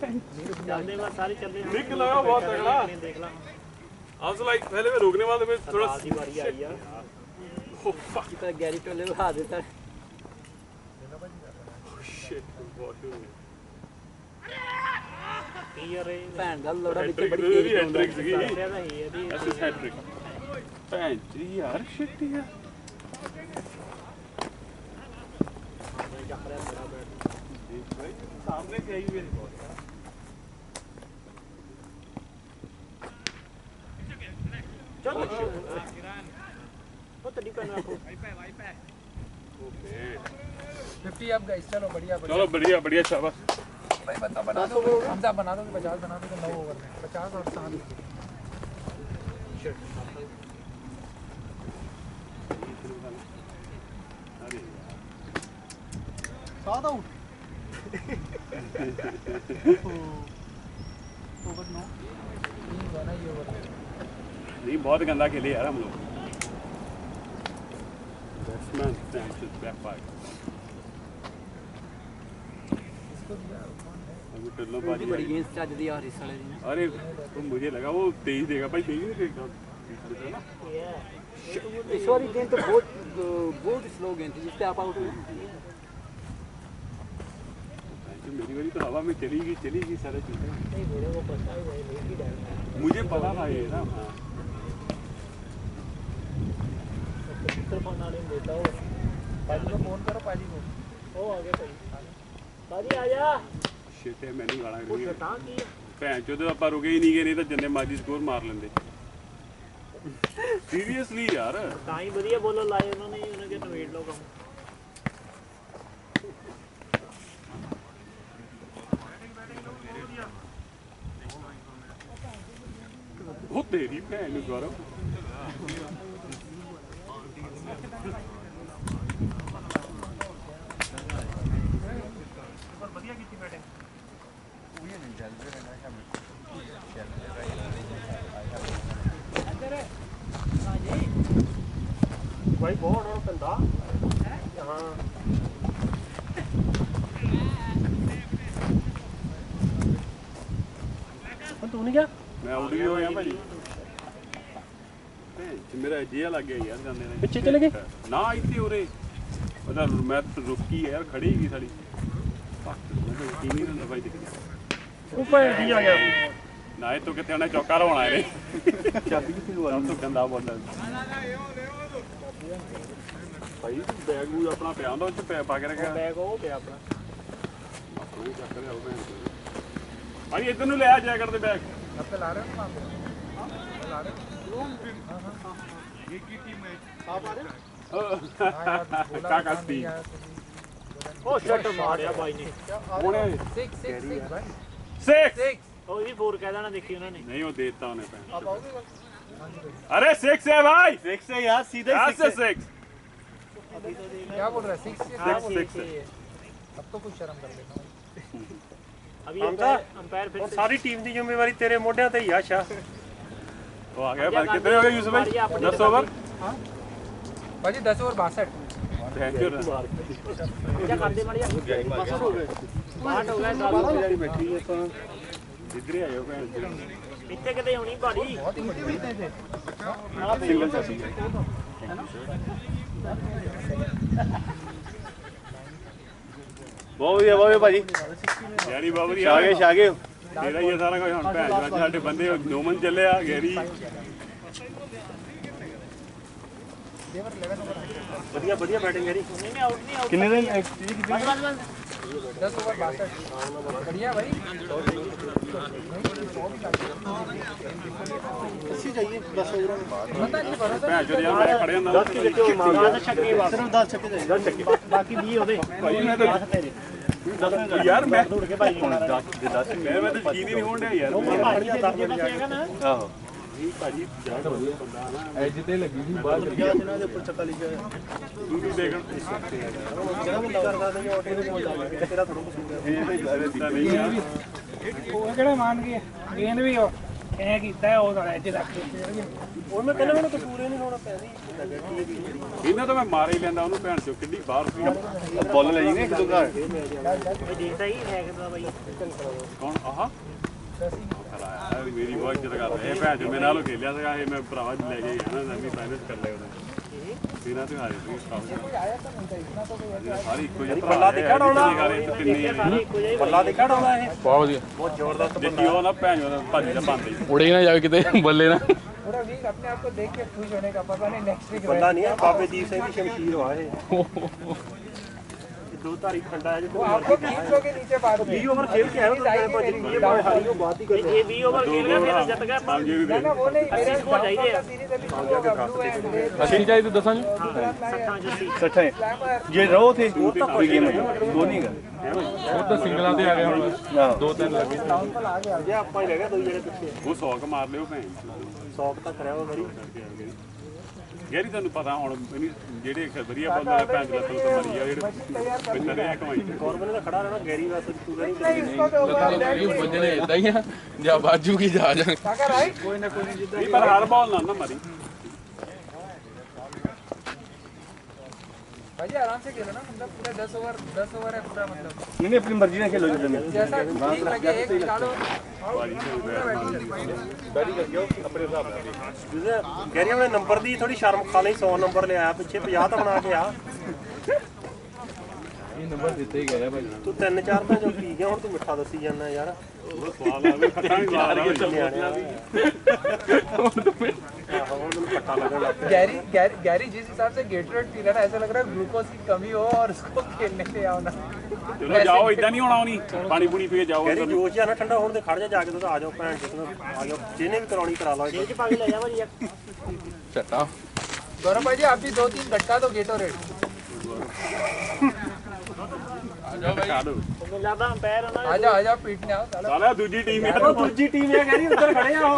Speaker 3: ਚੱਲਦੇ ਬਾਅਦ सारी चलते हैं
Speaker 5: निकल आया बहुत तगड़ा।
Speaker 3: देख ला
Speaker 5: I was like, पहले मैं रोकने वाले में थोड़ा.
Speaker 3: सरदार की बारी आई यार
Speaker 5: Oh fuck!
Speaker 4: ਤਾਂ ਗੈਰੀ ਟੋਲੇ ਵਿਖਾ ਦਿੱਤਾ
Speaker 5: Oh shit!
Speaker 3: यार
Speaker 4: ਭੈਣ ਦਾ ਲੋੜਾ ਵਿੱਚ
Speaker 5: Hat-trick,
Speaker 4: ਬੜੀ
Speaker 5: ਇਹਦੀ
Speaker 4: ਤੇਜ਼ ਹੁੰਦਾ
Speaker 5: hat-trick ਸੀਗੀ।
Speaker 3: ਦੱਸਿਆ ਤਾਂ ਹੀ ਇਹਦੀ
Speaker 5: That's his hat trick. ਭੈਣ ਜੀ ਯਾਰ shit ਯਾਰ.
Speaker 3: ਚੱਕ ਰਿਹਾ ਮੇਰਾ ਬੈਟ
Speaker 5: सामने से आई मेरी बॉल.
Speaker 3: चलो वो तड़ी पहना रखो
Speaker 2: 50 अब गाइस चलो बढ़िया बढ़िया
Speaker 5: चलो बढ़िया बढ़िया शाबाश.
Speaker 2: भाई बना दो हमजा बना दो 50 बना दो 9 ओवर में 50 और 7
Speaker 7: सात आउट ओवर 9
Speaker 2: 3 बना ये ओवर में
Speaker 5: नहीं बहुत गंदा खेले यार हम लोग. Batsman backfire.
Speaker 2: इसको दिया कौन है
Speaker 5: अभी टल्लो
Speaker 4: ਉਹਦੀ
Speaker 5: बाजी.
Speaker 4: ਬੜੀ ਗੇਂਦ ਚੱਜਦੀ ਆ ਇਸ ਵਾਲੇ ਦੀ
Speaker 5: अरे तो मुझे लगा वो तेज देगा भाई तेज नहीं देगा.
Speaker 4: इस वाली गेंद तो बहुत स्लो गेंद थी जिससे आप आउट हुए
Speaker 5: तो मेरी वाली तो हवा में चली गई सारे चीजें.
Speaker 3: नहीं मेरे को पता है भाई लेगी डालना
Speaker 5: मुझे पता था ये ना.
Speaker 3: पिक्चर फोन आने देता हो
Speaker 2: पाजी को फोन करो पाजी को
Speaker 3: ओ आगे भाई बाजी आजा
Speaker 5: शिट है मैंने गाना
Speaker 3: वो
Speaker 5: करी.
Speaker 3: शैतान की
Speaker 5: ਭੈਣ ਚੋਦ ਆਪਾਂ ਰੁਕੇ ਹੀ ਨਹੀਂ ਗਏ ਨਹੀਂ ਤਾਂ ਜਿੰਨੇ ਮਾਜੀ ਸਕੋਰ ਮਾਰ ਲੈਂਦੇ. ਸੀਰੀਅਸਲੀ ਯਾਰ.
Speaker 3: ਤਾਂ ਹੀ ਵਧੀਆ ਬੋਲਰ ਲਾਏ ਉਹਨਾਂ ਨੇ ਉਹਨਾਂ ਕੇ ਨਵੇੜ ਲੋ ਕੰਮ
Speaker 5: ਉਹ ਤੇਰੀ ਭੈਣ ਨੂੰ ਗੌਰਵ.
Speaker 3: भाई बहुत और बंदा हां तू नहीं क्या
Speaker 5: ਮੈਂ ਆਊਟ ਵੀ ਹੋਇਆ ਭਾਜੀ. ਭੈਣ ਚ ਮੇਰਾ ਜਿਆ ਲੱਗ ਗਿਆ ਯਾਰ ਜਾਂਦੇ ਨੇ.
Speaker 3: पीछे चले गए
Speaker 5: ਨਾ ਇੱਥੇ ਉਰੇ ਉਹਦਾ ਮੈਂ ਰੁਕੀ ਯਾਰ ਖੜੀ ਗਈ ਸਾਡੀ. ਕੀ ਨਹੀਂ ਹੁੰਦਾ ਭਾਈ ਦੇਖਿਆ.
Speaker 3: ऊपर भी आ गया
Speaker 5: ਨਾ ਇਹ ਤੋਂ ਕਿਤੇ ਉਹਨੇ ਚੌਕਾ ਲਵਾਉਣਾ ਇਹਨੇ. ਚਾਬੀ ਕਿੱਥੇ ਲਵਾ ਤੋਂ ਗੰਦਾ ਬੋਲਦਾ. ਭਾਈ ਬੈਗ ਨੂੰ ਆਪਣਾ ਪਿਆ ਹੁੰਦਾ ਉੱਚ ਪਾ ਕੇ ਰੱਖਿਆ.
Speaker 3: बैग हो गया अपना
Speaker 5: ਕੋਈ ਚੱਕ ਲਿਆ ਉਹ ਭੈਣ ਚੋਦ. ਭਾਈ ਇੱਧਰ ਨੂੰ ਲੈ ਆ ਜੈਕਟ ਦੇ ਬੈਗ.
Speaker 2: अब पे ला रहे हो वहाँ पे ला रहे हो
Speaker 1: ये की टीम है
Speaker 2: हाँ यार बोला
Speaker 5: ਕਾਕਾ
Speaker 2: था,
Speaker 5: ਸਤੀ.
Speaker 2: नहीं आया तो भी।
Speaker 3: ओ शट मारया भाई ने
Speaker 5: ਹੁਣੇ
Speaker 2: 6 भाई
Speaker 5: 6
Speaker 2: 6
Speaker 3: ओ ये 4 कह देना देखी उन्होंने
Speaker 5: नहीं वो देता उन्हें पैन.
Speaker 2: आप आओगे बस हाँ जी भाई
Speaker 5: अरे 6 है भाई.
Speaker 6: 6 है यार सीधा
Speaker 5: यहाँ से 6.
Speaker 2: क्या बोल रहा है 6
Speaker 3: हाँ,
Speaker 2: क्या बोल रहा
Speaker 5: six
Speaker 2: है अब तो कुछ शर्म कर लेना
Speaker 3: अभी अंपायर फिर
Speaker 6: और सारी टीम की जिम्मेवारी तेरे मोढिਆਂ ਤੇ ਹੀ ਆ ਸ਼ਾ.
Speaker 5: वो आ गया भाई. कितने हो गए यूसुफ भाई 10 ओवर.
Speaker 2: भाजी 10 ओवर 62
Speaker 3: क्या कर दे मड़िया बस हो गए 62 हो गए
Speaker 5: यारी बैठी है तो इधर ही आयो भैन
Speaker 3: ਇੱਥੇ ਕਿਤੇ ਹੋਣੀ ਭਾਰੀ
Speaker 2: बहुत ही बड़ी
Speaker 5: सिंगल चसी बहुत ਵਧੀਆ ਭਾਜੀ
Speaker 6: ਗੈਰੀ ਬਾਬਰੀ
Speaker 5: ਛਾਗੇ
Speaker 6: ਤੇਰਾ ਹੀ ਸਾਰਾ ਕੁਝ ਹੁਣ ਭੈਣ ਚੋਦ ਸਾਡੇ ਬੰਦੇ ਨੋਮਨ ਚੱਲੇ ਆ ਗੈਰੀ
Speaker 5: ਵਧੀਆ ਬੈਟਿੰਗ ਕਰੀ
Speaker 3: ਨਹੀਂ ਆਊਟ ਨਹੀਂ ਆਊਟ
Speaker 5: ਕਿੰਨੇ ਦਿਨ
Speaker 3: बस
Speaker 2: 10 ओवर 62 बढ़िया भाई
Speaker 5: ਅੱਛੀ ਚਾਹੀਏ 10 ਓਵਰ
Speaker 2: पता नहीं भरोसा
Speaker 6: ਭੈਣ ਚੋਦ ਯਾਰ ਮੈਂ ਖੜੇ ਹੁੰਦਾ
Speaker 5: 10 ਕਿੱਥੇ ਮਾਰਦਾ
Speaker 3: ਛੱਕੇ ਬਸ
Speaker 5: ਸਿਰਫ 10 ਛੱਕੇ ਚਾਹੀਦੇ 10 ਛੱਕੇ
Speaker 3: ਬਾਕੀ 20 ਉਹਦੇ
Speaker 6: ਭਾਈ ਮੈਂ ਤਾਂ ਯਾਰ ਮੈਂ
Speaker 3: ਦੌੜ ਕੇ ਭਾਈ
Speaker 6: ਮੈਂ ਤਾਂ ਯਕੀਨ ਹੀ ਨਹੀਂ ਹੋਣ ਡਿਆ ਯਾਰ
Speaker 3: ਭਾਜੀ ਦੇ ਦੂਜੇ ਪਾਸੇ ਹੈਗਾ ਨਾ
Speaker 5: ਆਹੋ
Speaker 6: ਭਾਜੀ ਜ਼ਿਆਦਾ ਵਧੀਆ ਬੰਦਾ ਨਾ
Speaker 1: ਐਜ ਤੇ ਲੱਗੀ ਸੀ ਬਾਹਰ
Speaker 5: ਗਿਆ ਸੀ ਨਾ ਦੇ ਉੱਪਰ ਚੱਕਾ ਲਿਖਿਆ ਹੋਇਆ
Speaker 6: ਤੂੰ ਵੀ ਦੇਖਣ
Speaker 5: ਜਿਹੜਾ ਬੰਦਾ ਕਰਦਾ ਤੇ ਆਟੋ ਦੇ ਕੋਲ ਜਾ ਕੇ ਤੇਰਾ ਥੋੜਾ ਕੁਝ
Speaker 6: ਇਹ ਤਾਂ ਨਹੀਂ ਯਾਰ
Speaker 4: ਉਹ ਕਿਹੜੇ ਮੰਨ ਗਏ ਗੇਂਦ ਵੀ ਉਹ ਐ ਕੀਤਾ ਉਹ ਸਾਰਾ ਇੱਥੇ ਰੱਖ ਕੇ
Speaker 5: ਉਹ ਮੈਂ ਕਹਿੰਦਾ ਮੈਨੂੰ ਕਸੂਰ ਹੀ ਨਹੀਂ ਹੋਣਾ ਪੈਣੀ
Speaker 6: ਇਹਨਾਂ ਤਾਂ ਮੈਂ ਮਾਰ ਹੀ ਲੈਂਦਾ ਉਹਨੂੰ ਭੈਣ ਚੋਦ ਕਿੱਡੀ ਬਾਹਰ ਸੀ
Speaker 5: ਬੋਲ ਲੈ ਜੀਗੇ ਇੱਕ ਦੋ ਘਰ
Speaker 3: ਦੇਖਦਾ ਹੀ ਹੈ ਕਿਦਾ ਬਾਈ
Speaker 6: ਕੌਣ ਆਹ ਯਾਰ ਮੇਰੀ ਬਹੁਤ ਇੱਜ਼ਤ ਕਰਦਾ ਇਹ ਭੈਣ ਚੋਦ ਮੇਰੇ ਨਾਲੋਂ ਖੇਲਿਆ ਸੀਗਾ ਇਹ ਮੈਂ ਭਰਾਵਾ ਲੈ ਕੇ ਗਿਆ ਨਾ ਨਵੀਂ ਫਾਈਨਲ ਕਰ ਲਿਆ ਉਹਨੇ ਇਹਨਾਂ ਤੇ ਹਾਰੇ ਸੀ ਸਾਰੀ ਇੱਕੋ ਜਿਹਾ ਬੱਲਾ ਦੇਖਾ ਡਾਉਣਾ
Speaker 5: ਬੱਲਾ ਦੇਖਾ ਡਾਉਣਾ ਇਹ
Speaker 1: ਬਹੁਤ ਵਧੀਆ
Speaker 5: ਬਹੁਤ ਜ਼ਬਰਦਸਤ
Speaker 6: ਜਿੱਤੀ ਉਹ ਨਾ ਭੈਣ ਚੋਦ ਭਾਜੀ ਦਾ ਬੰਦ
Speaker 1: ਉੜੇ ਨਾ ਜਾਵੇ ਕਿਤੇ ਬੱਲੇ ਨਾ
Speaker 2: पूरा वीक अपने आप को देख के खुश होने का पता नहीं नेक्स्ट वीक
Speaker 5: ਬੰਦਾ ਨਹੀਂ ਹੈ ਬਾਬੇ ਦੀਪ ਸਿੰਘ ਦੀ ਸ਼ਮਸ਼ੀਰ ਵਾ ਇਹ ਦੋ ਧਾਰੀ ਖੰਡਾ ਹੈ
Speaker 2: वो आपको 300 के नीचे बात हुई
Speaker 5: 20 ਓਵਰ ਖੇਲ ਕੇ ਆਇਆ ਤਾਂ ਮੈਂ ਜਿਹੜੀ ਇਹ ਬਾਤ ਹਾਰੀ ਉਹ ਬਾਤ ਹੀ ਕਰ
Speaker 3: ਇਹ 20 ਓਵਰ ਖੇਲ ਗਿਆ ਫਿਰ ਜਿੱਤ ਗਿਆ
Speaker 6: ਸਮਝੇ ਵੀ
Speaker 2: ना वो नहीं मेरे
Speaker 3: स्कोर चाहिए
Speaker 2: सीरीज अभी शुरू होगा ब्लू एंड रेड
Speaker 1: ਅਸੀਂ ਚਾਹੀਦੀ ਦੱਸਾਂ ਜੀ
Speaker 5: 60 ਹੈ ਜੇ ਰਹੋ थे वो तो कोई गेम है दो नहीं कर
Speaker 1: ਉਹ ਤਾਂ ਸਿੰਗਲਾਂ ਤੇ ਆ ਗਏ ਹੁਣ ਦੋ ਤਿੰਨ ਲੱਗੇ
Speaker 5: ਜੇ ਆਪਾਂ ਹੀ ਰਹਿ ਗਏ ਦੋ ਜਿਹੜੇ ਪਿੱਛੇ
Speaker 6: ਉਹ 100 ਕ ਮਾਰ ਲਿਓ ਭੈਣ
Speaker 5: 100 ਤੱਕ ਕਰਿਆ ਉਹ ਮੇਰੀ
Speaker 6: ਗੈਰੀ ਤੁਹਾਨੂੰ ਪਤਾ ਹੁਣ ਜਿਹੜੇ ਵਧੀਆ ਬੰਦੇ ਨੇ ਭੈਣ ਚੋਦ ਤੋਂ ਮਰੀ ਆ ਜਿਹੜੇ ਪਿੰਡਰੇ ਆ ਕਮਾਈ
Speaker 5: ਗੌਰਮੈਂਟ ਦਾ ਖੜਾ ਰਹਿਣਾ ਗੈਰੀ ਵਾਸਤੇ ਪੂਰਾ ਨਹੀਂ
Speaker 2: नहीं इसको तो
Speaker 1: ਇਹ ਵੱਜਣੇ ਇਦਾਂ ਹੀ ਆ ਜਾਂ ਬਾਜੂਗੀ ਜਾ ਜਾ
Speaker 2: काका राइट
Speaker 6: ਨਹੀਂ ਪਰ ਹਰ ਬਾਲ ਨਾ ਮਰੀ
Speaker 2: भाई आराम से खेलो ना मतलब पूरा 10 ओवर है पूरा मतलब
Speaker 5: नहीं अपनी मर्जी से खेलो जो तुम्हें
Speaker 2: जैसा ठीक लगे एक निकालो
Speaker 5: ਗੈਰੀ ਵਾਲੇ ਨੰਬਰ ਦੀ ਥੋੜੀ ਸ਼ਰਮ ਖਾ ਲਈ 100 ਨੰਬਰ ਲਿਆਇਆ ਪਿੱਛੇ 50 ਤਾਂ ਬਣਾ ਕੇ ਆ
Speaker 1: ਇਹ ਨੰਬਰ ਦਿੱਤੇ ਹੀ ਗਏ ਆ ਭਾਈ
Speaker 5: ਤੂੰ 3-4 ਤਾਂ ਜੋ ਪੀ ਗਿਆ ਹੁਣ ਤੂੰ ਮਿੱਠਾ ਦੱਸੀ ਜਾਂਦਾ ਯਾਰ
Speaker 6: ਸਵਾਲ ਆ ਵੀ ਖੱਟਾ ਵੀ ਮਾਰ ਆ
Speaker 5: ਹੁਣ ਤੈਨੂੰ ਪੱਟਾ ਲੱਗਣ ਲੱਗ ਪਿਆ
Speaker 2: गैरी जिस हिसाब से गेटरेड पी रहा है ऐसा लग रहा है ग्लूकोज की कमी हो और उसको खेलने से आओ ना
Speaker 6: ਚਲੋ ਜਾਓ ਇਦਾਂ ਨਹੀਂ ਹੋਣਾ ਉਹਨੀ ਪਾਣੀ ਪੂਣੀ ਪੀ ਕੇ ਜਾਓ
Speaker 5: ਗੈਰੀ ਜੋਸ਼ ਜਿਹਾ ਨਾ ਠੰਡਾ ਹੋਣ ਤੇ ਖੜ ਜਾ ਕੇ ਤਾਂ ਆ ਜਾਓ ਭੈਣ ਜਿੱਤ ਆ ਜਾਓ ਜਿਹਨੇ ਵੀ ਕਰਾਉਣੀ ਕਰਾ ਲਓ
Speaker 3: ਇਹ ਚ ਪਾ ਕੇ ਲੈ ਜਾ ਭਾਜੀ
Speaker 1: ਝੱਟਾ
Speaker 2: गौरव भाई जी आप भी 2-3 घट्टा दो गेटोरेड
Speaker 3: ਮੈਨੂੰ ਲੱਗਦਾ ਅੰਪਾਇਰ ਉਹਨਾਂ
Speaker 2: आ जाओ पीटने आओ साला
Speaker 6: ਸਾਲਾ ਦੂਜੀ ਟੀਮ ਹੈ
Speaker 5: ਦੂਜੀ ਟੀਮ ਹੈ ਗੈਰੀ ਉੱਧਰ ਖੜੇ ਆ ਉਹ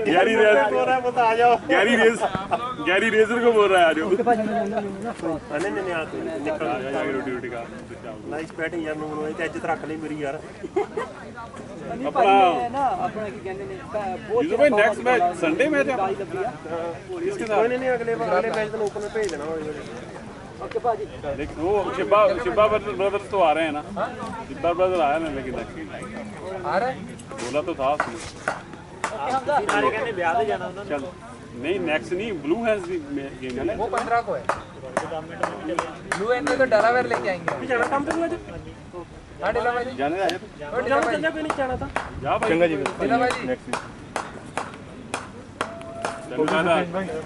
Speaker 6: ਗੈਰੀ ਰੇਸ
Speaker 5: ਕੋਰਾ ਪਤਾ ਆ ਜਾਓ
Speaker 6: गैरी रेजर को बोल रहा है आज
Speaker 5: ਨਹੀਂ ਨਹੀਂ ਆ ਤੂੰ ਨਿਕਲ
Speaker 6: जाके रोटी रोटी खा
Speaker 5: ਨਾਈਸ ਬੈਟਿੰਗ ਯਾਰ ਨੂੰ ਇਹ ਤੇ ਇੱਜ਼ਤ ਰੱਖ ਲਈ ਮੇਰੀ ਯਾਰ
Speaker 6: अपना
Speaker 4: ਨਾ ਆਪਣਾ ਕੀ ਕਹਿੰਦੇ ਨੇ
Speaker 6: ये भाई नेक्स्ट मैच संडे मैच है
Speaker 5: ਕੋਈ ਨਹੀਂ ਅਗਲੇ ਮੈਚ ਨੂੰ ਓਪਨ ਭੇਜ ਦੇਣਾ ਹੌਲੀ ਹੌਲੀ
Speaker 4: ਓਕੇ ਭਾਜੀ
Speaker 6: लेकिन वो शिब्बा ब्रदर्स तो आ रहे हैं ना शिब्बा ब्रदर आया ना लेकिन
Speaker 2: आ रहा है
Speaker 6: बोला तो था उसने
Speaker 3: ਸਾਰੇ ਕਹਿੰਦੇ ਵਿਆਹ ਤੇ ਜਾਣਾ ਉਹਨਾਂ
Speaker 6: चल नहीं नेक्स्ट नहीं ब्लू हैज गेम है
Speaker 2: वो 15 को है ब्लू एंड में तो डलावेयर लेके आएंगे
Speaker 5: ਜਾਣਾ ਕੰਮ ਤੇ ਅੱਜ
Speaker 2: हाँ डिला भाई जी
Speaker 6: जाने आ जा
Speaker 2: और डिला भाई जी
Speaker 5: ਕੋਈ ਨਹੀਂ ਜਾਣਾ ਤਾਂ
Speaker 6: जा भाई
Speaker 5: ਚੰਗਾ ਜੀ
Speaker 2: डिला भाई जी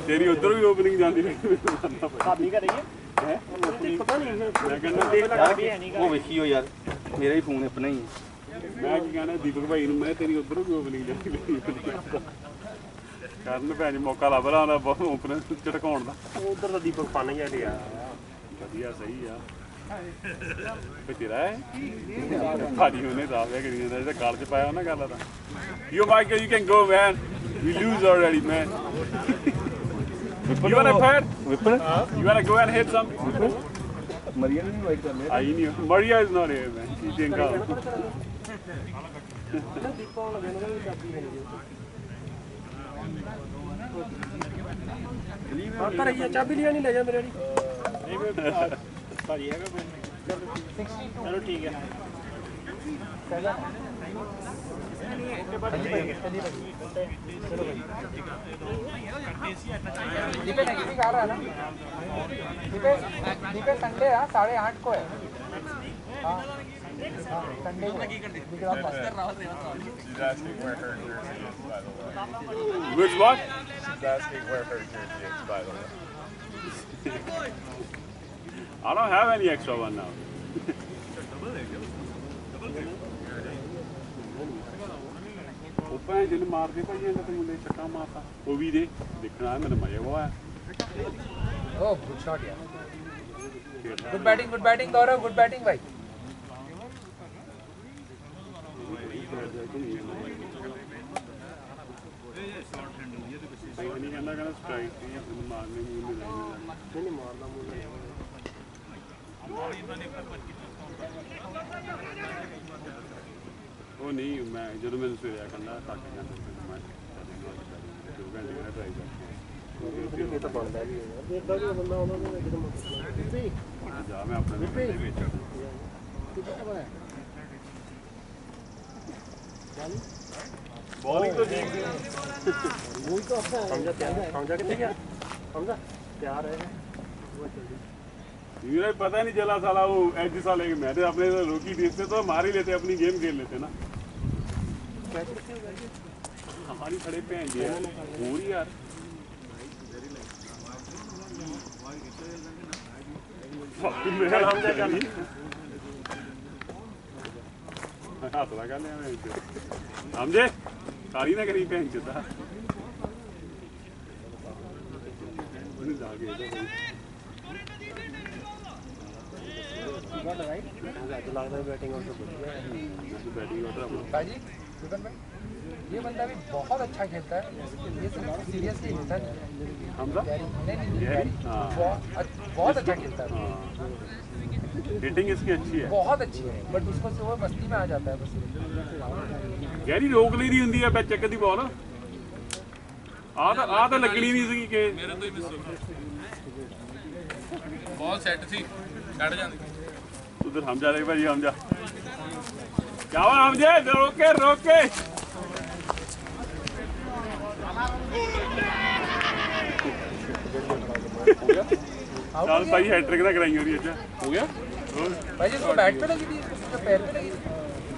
Speaker 6: तेरी उधर भी ओपनिंग जाती रही
Speaker 3: ਭਾਬੀ ਘਰੇ ਹੀ ਹੈ
Speaker 5: ਪਤਾ ਨਹੀਂ
Speaker 6: मैं कहना
Speaker 3: ਭਾਬੀ ਹੈ ਨਹੀਂ
Speaker 5: ਉਹ ਵੇਖੀਓ ਯਾਰ ਮੇਰਾ ਹੀ ਫੋਨ ਆਪਣਾ ਹੀ
Speaker 6: मैं की कहना दीपक भाई ਨੂੰ ਮੈਂ ਤੇਰੀ ਉਧਰੋਂ ਵੀ ਓਪਨਿੰਗ ਜਾਂਦੀ ਰਹੀ ਕਰਨ ਭੈਣ ਮੌਕਾ ਲੱਭ ਰਹਾ ਹੁੰਦਾ ਬਹੁਤ ਓਪਨਰ ਝਟਕਾਉਣ ਦਾ
Speaker 5: ਉਧਰ ਦਾ ਦੀਪਕ ਫਨ ਹੀ ਆ ਲਿਆ
Speaker 6: ਵਧੀਆ ਸਹੀ ਆ ਫੇ ਤੇਰਾ ਹੈ ਭਾਜੀ ਉਹਨੇ ਤਾਂ ਆਵੇ ਕਰੀ ਜਾਂਦਾ ਜਿਹੜਾ ਗਾਲ ਚ ਪਾਇਆ ਉਹਨਾਂ ਗੱਲ ਦਾ you Michael you can go man we lose already man You wanna pet?
Speaker 5: Vipan
Speaker 6: You wanna go and hit some?
Speaker 5: ਮਰੀਆ ਨਹੀਂ ਵਾਈਟ ਕਰ ਲਿਆ
Speaker 6: I knew. Maria is not here, man. She's in Ghana.
Speaker 2: आता रही है चाबी लिया नहीं ले जा मेरे
Speaker 3: चलो ठीक है
Speaker 2: संडे है 8:30 को है Sunday
Speaker 6: Which what?
Speaker 1: She's asking where her jersey is, by the way.
Speaker 6: I don't have any extra one now. ਉਹ ਭੈਣ ਜਿਹਨੂੰ ਮਾਰਦੇ ਭਾਈ ਇਹਨਾਂ ਤੇ ਮੁੰਡੇ ਛੱਟਾ ਮਾਰਤਾ ਉਹ ਵੀ ਦੇ ਦੇਖਣਾ ਮੈਨੂੰ ਮਜ਼ਾ ਬਹੁਤ ਆਇਆ
Speaker 2: Oh, good shot, yeah. Good batting, Gaurav. Good batting, bhai.
Speaker 6: ਨਹੀਂ ਕਹਿੰਦਾ ਸਟ੍ਰਾਈਕ ਤੇ ਮੈਨੂੰ ਮਾਰਨੇ ਨਹੀਂ ਨਹੀਂ ਮਾਰਦਾ ਉਹ ਨਹੀਂ ਮੈਂ ਜਦੋਂ ਮੈਨੂੰ ਸਵੇਰੇ ਕਹਿੰਦਾ ਤੱਕ ਜਾਂਦਾ ਮੈਂ 2 ਘੰਟੇ ਦਾ ਟਰਾਈ ਕਰਦਾ ਇਹ ਤਾਂ ਬਣਦਾ ਵੀ ਹੈ ਦੇਖਦਾ ਵੀ ਬੰਦਾ ਉਹਨਾਂ ਨੂੰ ਜਦੋਂ ਜਾ ਮੈਂ ਆਪਣੇ ਵਿੱਚ बॉलिंग तो ठीक है वही तो अपना समझा कितने क्या समझा तैयार है मुझे पता नहीं चला साला वो एज साले मैंने अपने रोकी टीम से तो मार ही लेते अपनी गेम खेल लेते ना हमारी खड़े पे हैं पूरी यार हाथ लगा लिया समझे सारी ना करी पहन चुता
Speaker 2: भाई ये बंदा भी बहुत अच्छा खेलता है ये सीरियसली खेलता है बहुत अच्छा खेलता है
Speaker 6: हिटिंग इसकी अच्छी है
Speaker 2: बहुत अच्छी है बट उसको से वो मस्ती में आ जाता है बस
Speaker 6: गहरी रोक ली नहीं ਹੁੰਦੀ ਹੈ ਵਿੱਚ ਇੱਕ ਦੀ ਬਾਲ ਆ ਤਾਂ ਲੱਗਣੀ ਨਹੀਂ ਸੀ ਕਿ
Speaker 1: ਮੇਰੇ ਤੋਂ ਹੀ ਮਿਸ ਹੋ ਗਈ ਬਾਲ ਸੈੱਟ ਸੀ ਛੱਡ ਜਾਂਦੀ
Speaker 6: ਉਧਰ ਹਮਜਾ ਰੇ ਭਾਈ ਹਮਜਾ क्या हुआ हमजे रोके रोके चल भाई हैट्रिक ना कराई होरी अच्छा
Speaker 1: हो गया
Speaker 2: भाई इसको बैट पे लगी थी इसको पैर पे लगी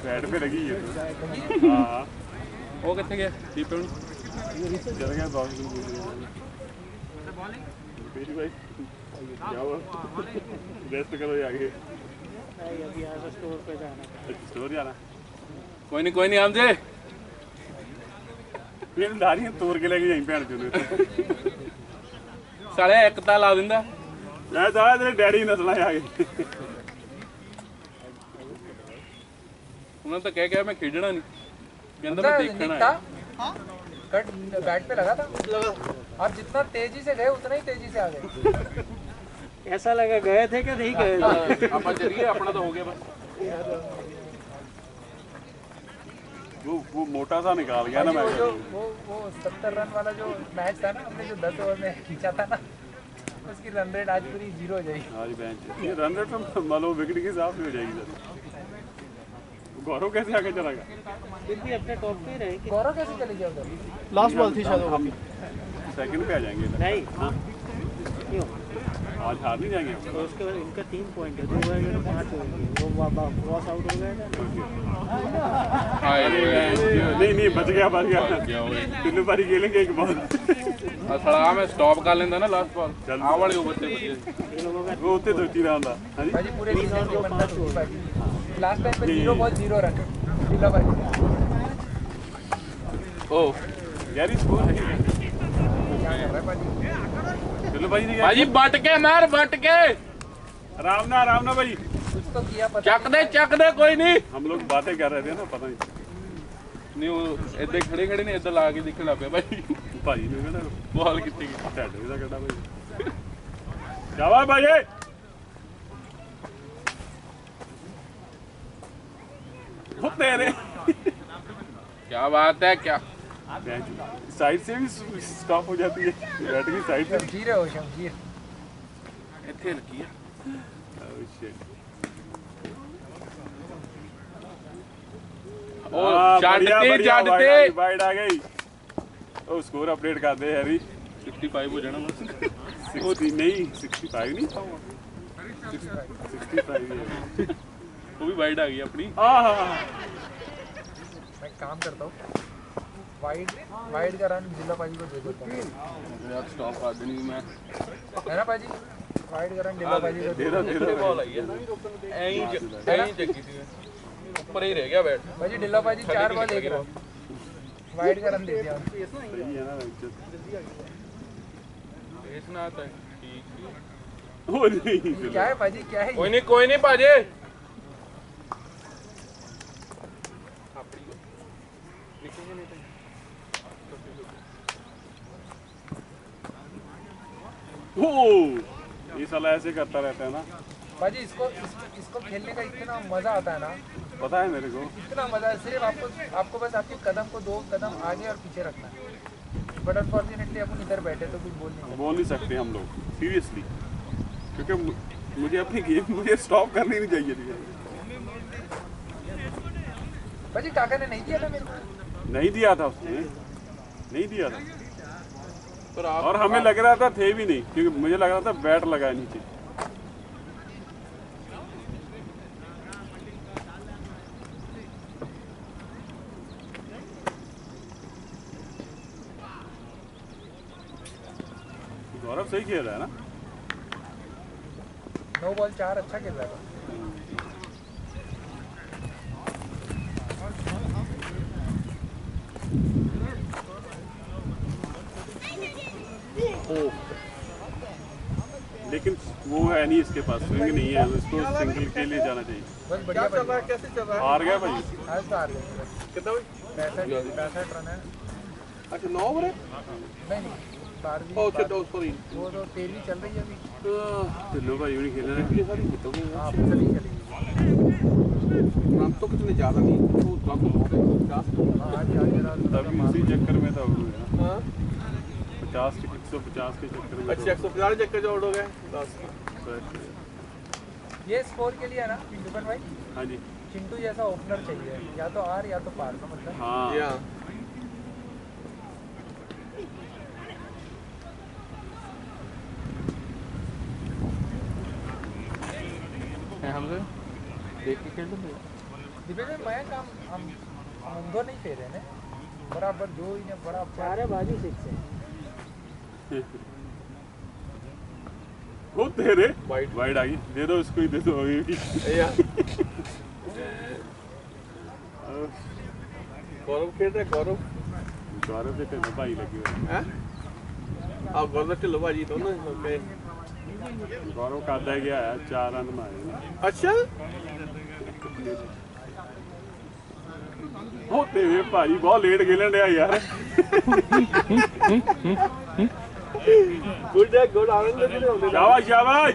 Speaker 6: बैट पे लगी है हां
Speaker 1: वो कितने गया डीप पे
Speaker 6: चल गया बॉल बॉलिंग भाई क्या हुआ रेस्ट करो आगे
Speaker 3: अभी आज स्टोर पे जाना
Speaker 6: स्टोर जाना
Speaker 1: कोई नहीं हमजे
Speaker 6: फिर दारियां तोड़ के लेके यहीं भैन चोले
Speaker 1: साले एक ता ला दिंदा
Speaker 6: मैं जा तेरे डैडी नसला आ गए
Speaker 1: उन्होंने तो कह मैं खेडना नहीं कहंदा मैं देखना है
Speaker 2: हां कट बैट पे लगा था आप जितना तेजी से गए उतना ही तेजी से आ गए
Speaker 3: ऐसा लगा गए थे कि नहीं गए थे
Speaker 1: अपन चलिए अपना तो हो गया बस
Speaker 6: वो मोटा सा निकाल गया ना मैं
Speaker 2: वो 70 रन वाला जो मैच था ना हमने जो 10 ओवर में खींचा था ना उसकी रन रेट आज पूरी 0 हो जाएगी
Speaker 6: आज बेंच ये रन रेट तो मान लो विकेट के हिसाब से हो जाएगी सर गौरव कैसे आगे चला गया
Speaker 3: फिर भी अपने टॉप पे रहे
Speaker 2: गौरव कैसे चले गया उधर
Speaker 7: लास्ट बॉल थी शायद
Speaker 6: हम सेकंड पे आ जाएंगे
Speaker 3: नहीं
Speaker 6: हाँ
Speaker 3: क्यों
Speaker 6: आज हार नहीं जाएंगे
Speaker 3: तो उसके बाद इनका 3 पॉइंट है 2 ओवर में 5 हो गए वो वॉश आउट हो गए
Speaker 6: नहीं बच गया तीनों बारी खेलेंगे एक बॉल
Speaker 1: थोड़ा मैं स्टॉप कर लेंदा ना लास्ट बॉल आ वाले ओवर से
Speaker 6: वो होते तो तीन आंदा हां जी
Speaker 2: भाई पूरे सीजन में बंदा लास्ट टाइम पे 0 बॉल 0 रन दिला भाई
Speaker 1: ओ
Speaker 6: यार स्कोर है
Speaker 2: क्या कर रहा है भाई
Speaker 6: चलो भाई
Speaker 1: भाई बट के मार बट के
Speaker 6: आराम ना भाई
Speaker 2: कुछ तो किया पता
Speaker 1: चक दे कोई नहीं
Speaker 6: हम लोग बातें कर रहे थे ना पता
Speaker 1: नहीं वो इधर खड़े नहीं इधर ला के दिखना पे भाई
Speaker 6: भाई ने कहना
Speaker 1: बॉल कितनी की
Speaker 6: ढेड ਦਾ ਕੱਢਾ ਭਾਈ ਜਾਵਾ ਭਾਈ हो तेरे
Speaker 1: क्या बात है क्या
Speaker 6: साइड से भी स्टॉप हो जाती है, बैट की साइड से।
Speaker 2: शमशीर है वो, शमशीर।
Speaker 1: ਇੱਥੇ ਲੱਗੀ ਆ।
Speaker 6: Oh shit.
Speaker 1: ਛੱਡ ਤੇ
Speaker 6: ਵਾਈਡ ਆ ਗਈ। ਉਹ ਸਕੋਰ ਅਪਡੇਟ ਕਰਦੇ ਹੈਰੀ।
Speaker 1: 65 ਹੋ ਜਾਣਾ ਬਸ।
Speaker 6: 60 नहीं 65 नहीं 65
Speaker 1: ਉਹ ਵੀ ਵਾਈਡ ਆ ਗਈ ਆਪਣੀ।
Speaker 2: मैं काम करता हूँ, वाइड वाइड का रन जिला पाजी को दे देता हूँ।
Speaker 1: यार स्टॉप कर देनी मैं।
Speaker 2: है ना पाजी, वाइड का रन जिला पाजी को
Speaker 6: दे दो
Speaker 1: बॉल आई है ऐ ही जगी थी, ऊपर ही रह गया बैट।
Speaker 2: पाजी डिल्ला पाजी 4 बॉल 1 रन, वाइड का रन दे दिया।
Speaker 6: सही है ना
Speaker 1: रेस ना आता है ठीक।
Speaker 6: ओ नहीं
Speaker 2: क्या है पाजी, क्या है
Speaker 1: कोई नहीं पाजे।
Speaker 6: ओ ये साला ऐसे करता रहता है ना।
Speaker 2: पाजी इसको खेलने का इतना मजा आता है ना,
Speaker 6: पता है मेरे को,
Speaker 2: इतना मजा है। सिर्फ आपको बस आपके कदम को 2 कदम आगे और पीछे रखना है। बट अनफॉर्चुनेटली अपन इधर बैठे तो कुछ बोल नहीं
Speaker 6: सकते हम लोग सीरियसली, क्योंकि मुझे अपनी गेम मुझे स्टॉप करनी नहीं चाहिए थी।
Speaker 2: पाजी काका ने नहीं दिया था मेरे को,
Speaker 6: नहीं दिया था उसने, नहीं दिया था। और हमें लग रहा था थे भी नहीं, क्योंकि मुझे लग रहा था बैट लगा है नीचे। गौरव सही खेल रहा है ना।
Speaker 2: 9 बॉल 4 अच्छा खेल रहा था।
Speaker 6: लेकिन वो है नहीं इसके पास, स्विंग नहीं है, उसको सिंगल के लिए जाना चाहिए।
Speaker 2: बस बढ़िया चल रहा है, कैसे चल रहा है?
Speaker 6: हार गया भाई।
Speaker 2: आज तो हार गए।
Speaker 1: कितना
Speaker 2: 65 रन है।
Speaker 1: अच्छा 9 ओवर है।
Speaker 2: नहीं 12वीं।
Speaker 1: ओ अच्छा सॉरी
Speaker 2: वो तो 13वीं चल रही है अभी।
Speaker 6: लो भाई नहीं खेल रहे हैं।
Speaker 2: हाँ चली चली।
Speaker 1: रन तो कितने ज़्यादा नहीं, तो रन तो बहुत है 50।
Speaker 2: हाँ आज
Speaker 6: तभी उसी चक्कर में था आउट हो गया।
Speaker 1: हाँ
Speaker 6: 50 150 के चक्कर में।
Speaker 1: अच्छा 150 चक्कर जो आउट हो गए 10।
Speaker 2: ये स्कोर के लिए है ना विपिन भाई,
Speaker 6: हाँ जी
Speaker 2: चिंटू जैसा ओपनर चाहिए, या तो आर या तो पार का मतलब।
Speaker 6: हाँ
Speaker 1: या हमसे देख के खेल लो।
Speaker 2: दिपेश भाई मैं काम हम दो नहीं फेरे ने बराबर, जो ही ने बराबर।
Speaker 3: सारे बाजी 6 है।
Speaker 6: वो तेरे वाइड आ गई, दे दो उसको ही, दे दो अभी।
Speaker 1: या गौरव खेल रहे, गौरव
Speaker 6: के ढिल्लो भाई लगे हुए
Speaker 1: हैं। आप गौरव ढिल्लो भाजी तो ना
Speaker 6: गौरव का आधा गया है 4 रन मारे।
Speaker 1: अच्छा
Speaker 6: ओ तेरे भाई बहुत लेट खेलन डया यार।
Speaker 1: गुड है, गुड आनंद ले ले।
Speaker 6: शाबाश शाबाश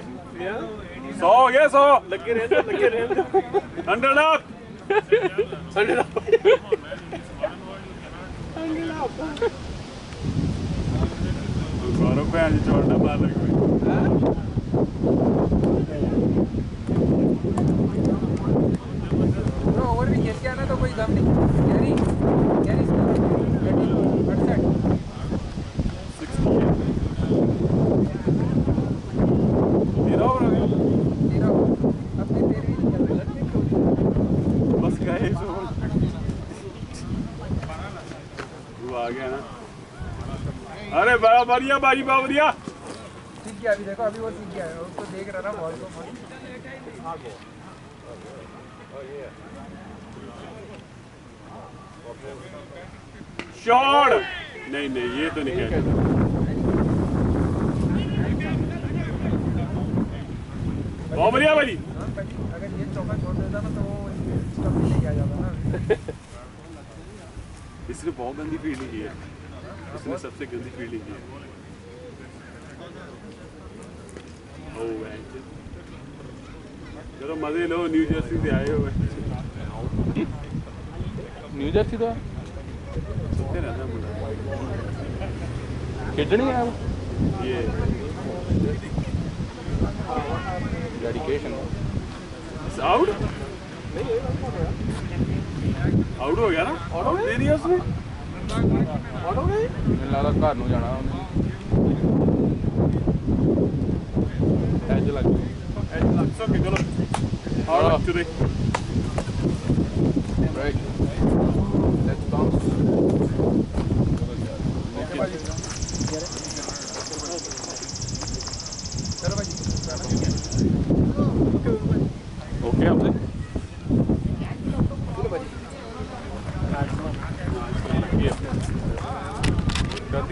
Speaker 6: 100 हो गया 100
Speaker 1: लगे रहते
Speaker 6: 100 अप। गौरव भैन जी छोड़ना मार लगे।
Speaker 2: तो ओवर भी खेल के आना तो कोई गम नहीं। कैरी कैरी 68 अपने 13वीं चल रही है।
Speaker 6: बस गए वो आ गया ना। अरे बड़ा बढ़िया बाजी बाबरिया
Speaker 2: सीख गया अभी, देखो अभी वो सीख गया है, उसको देख रहा ना बॉल को।
Speaker 6: शॉट नहीं नहीं ये तो नहीं कहता। बहुत बढ़िया भाई।
Speaker 2: अगर ये चौका छोड़ देता ना तो वो स्टंप पे लेके आ जाता ना।
Speaker 6: इसने बहुत गंदी फील्डिंग की है, इसने सबसे गंदी फील्डिंग की है। चलो मजे लो, न्यू जर्सी से आए हो।
Speaker 1: न्यू जर्सी तो
Speaker 6: सुनते रहता है मुंडा
Speaker 1: ਖੇਡਣੀ ਆ
Speaker 6: ये
Speaker 1: डेडिकेशन
Speaker 6: आउट आउट हो गया ना आउट दे दिया उसने आउट हो गई
Speaker 1: ਮੈਨੂੰ ਲੱਗਦਾ ਘਰ ਨੂੰ ਜਾਣਾ ਉਹਨੇ ਐਜ ਲੱਗ ਗਈ
Speaker 6: सो के चलो out today
Speaker 1: right let's bounce
Speaker 2: चलो भाजी
Speaker 6: ओके आपसे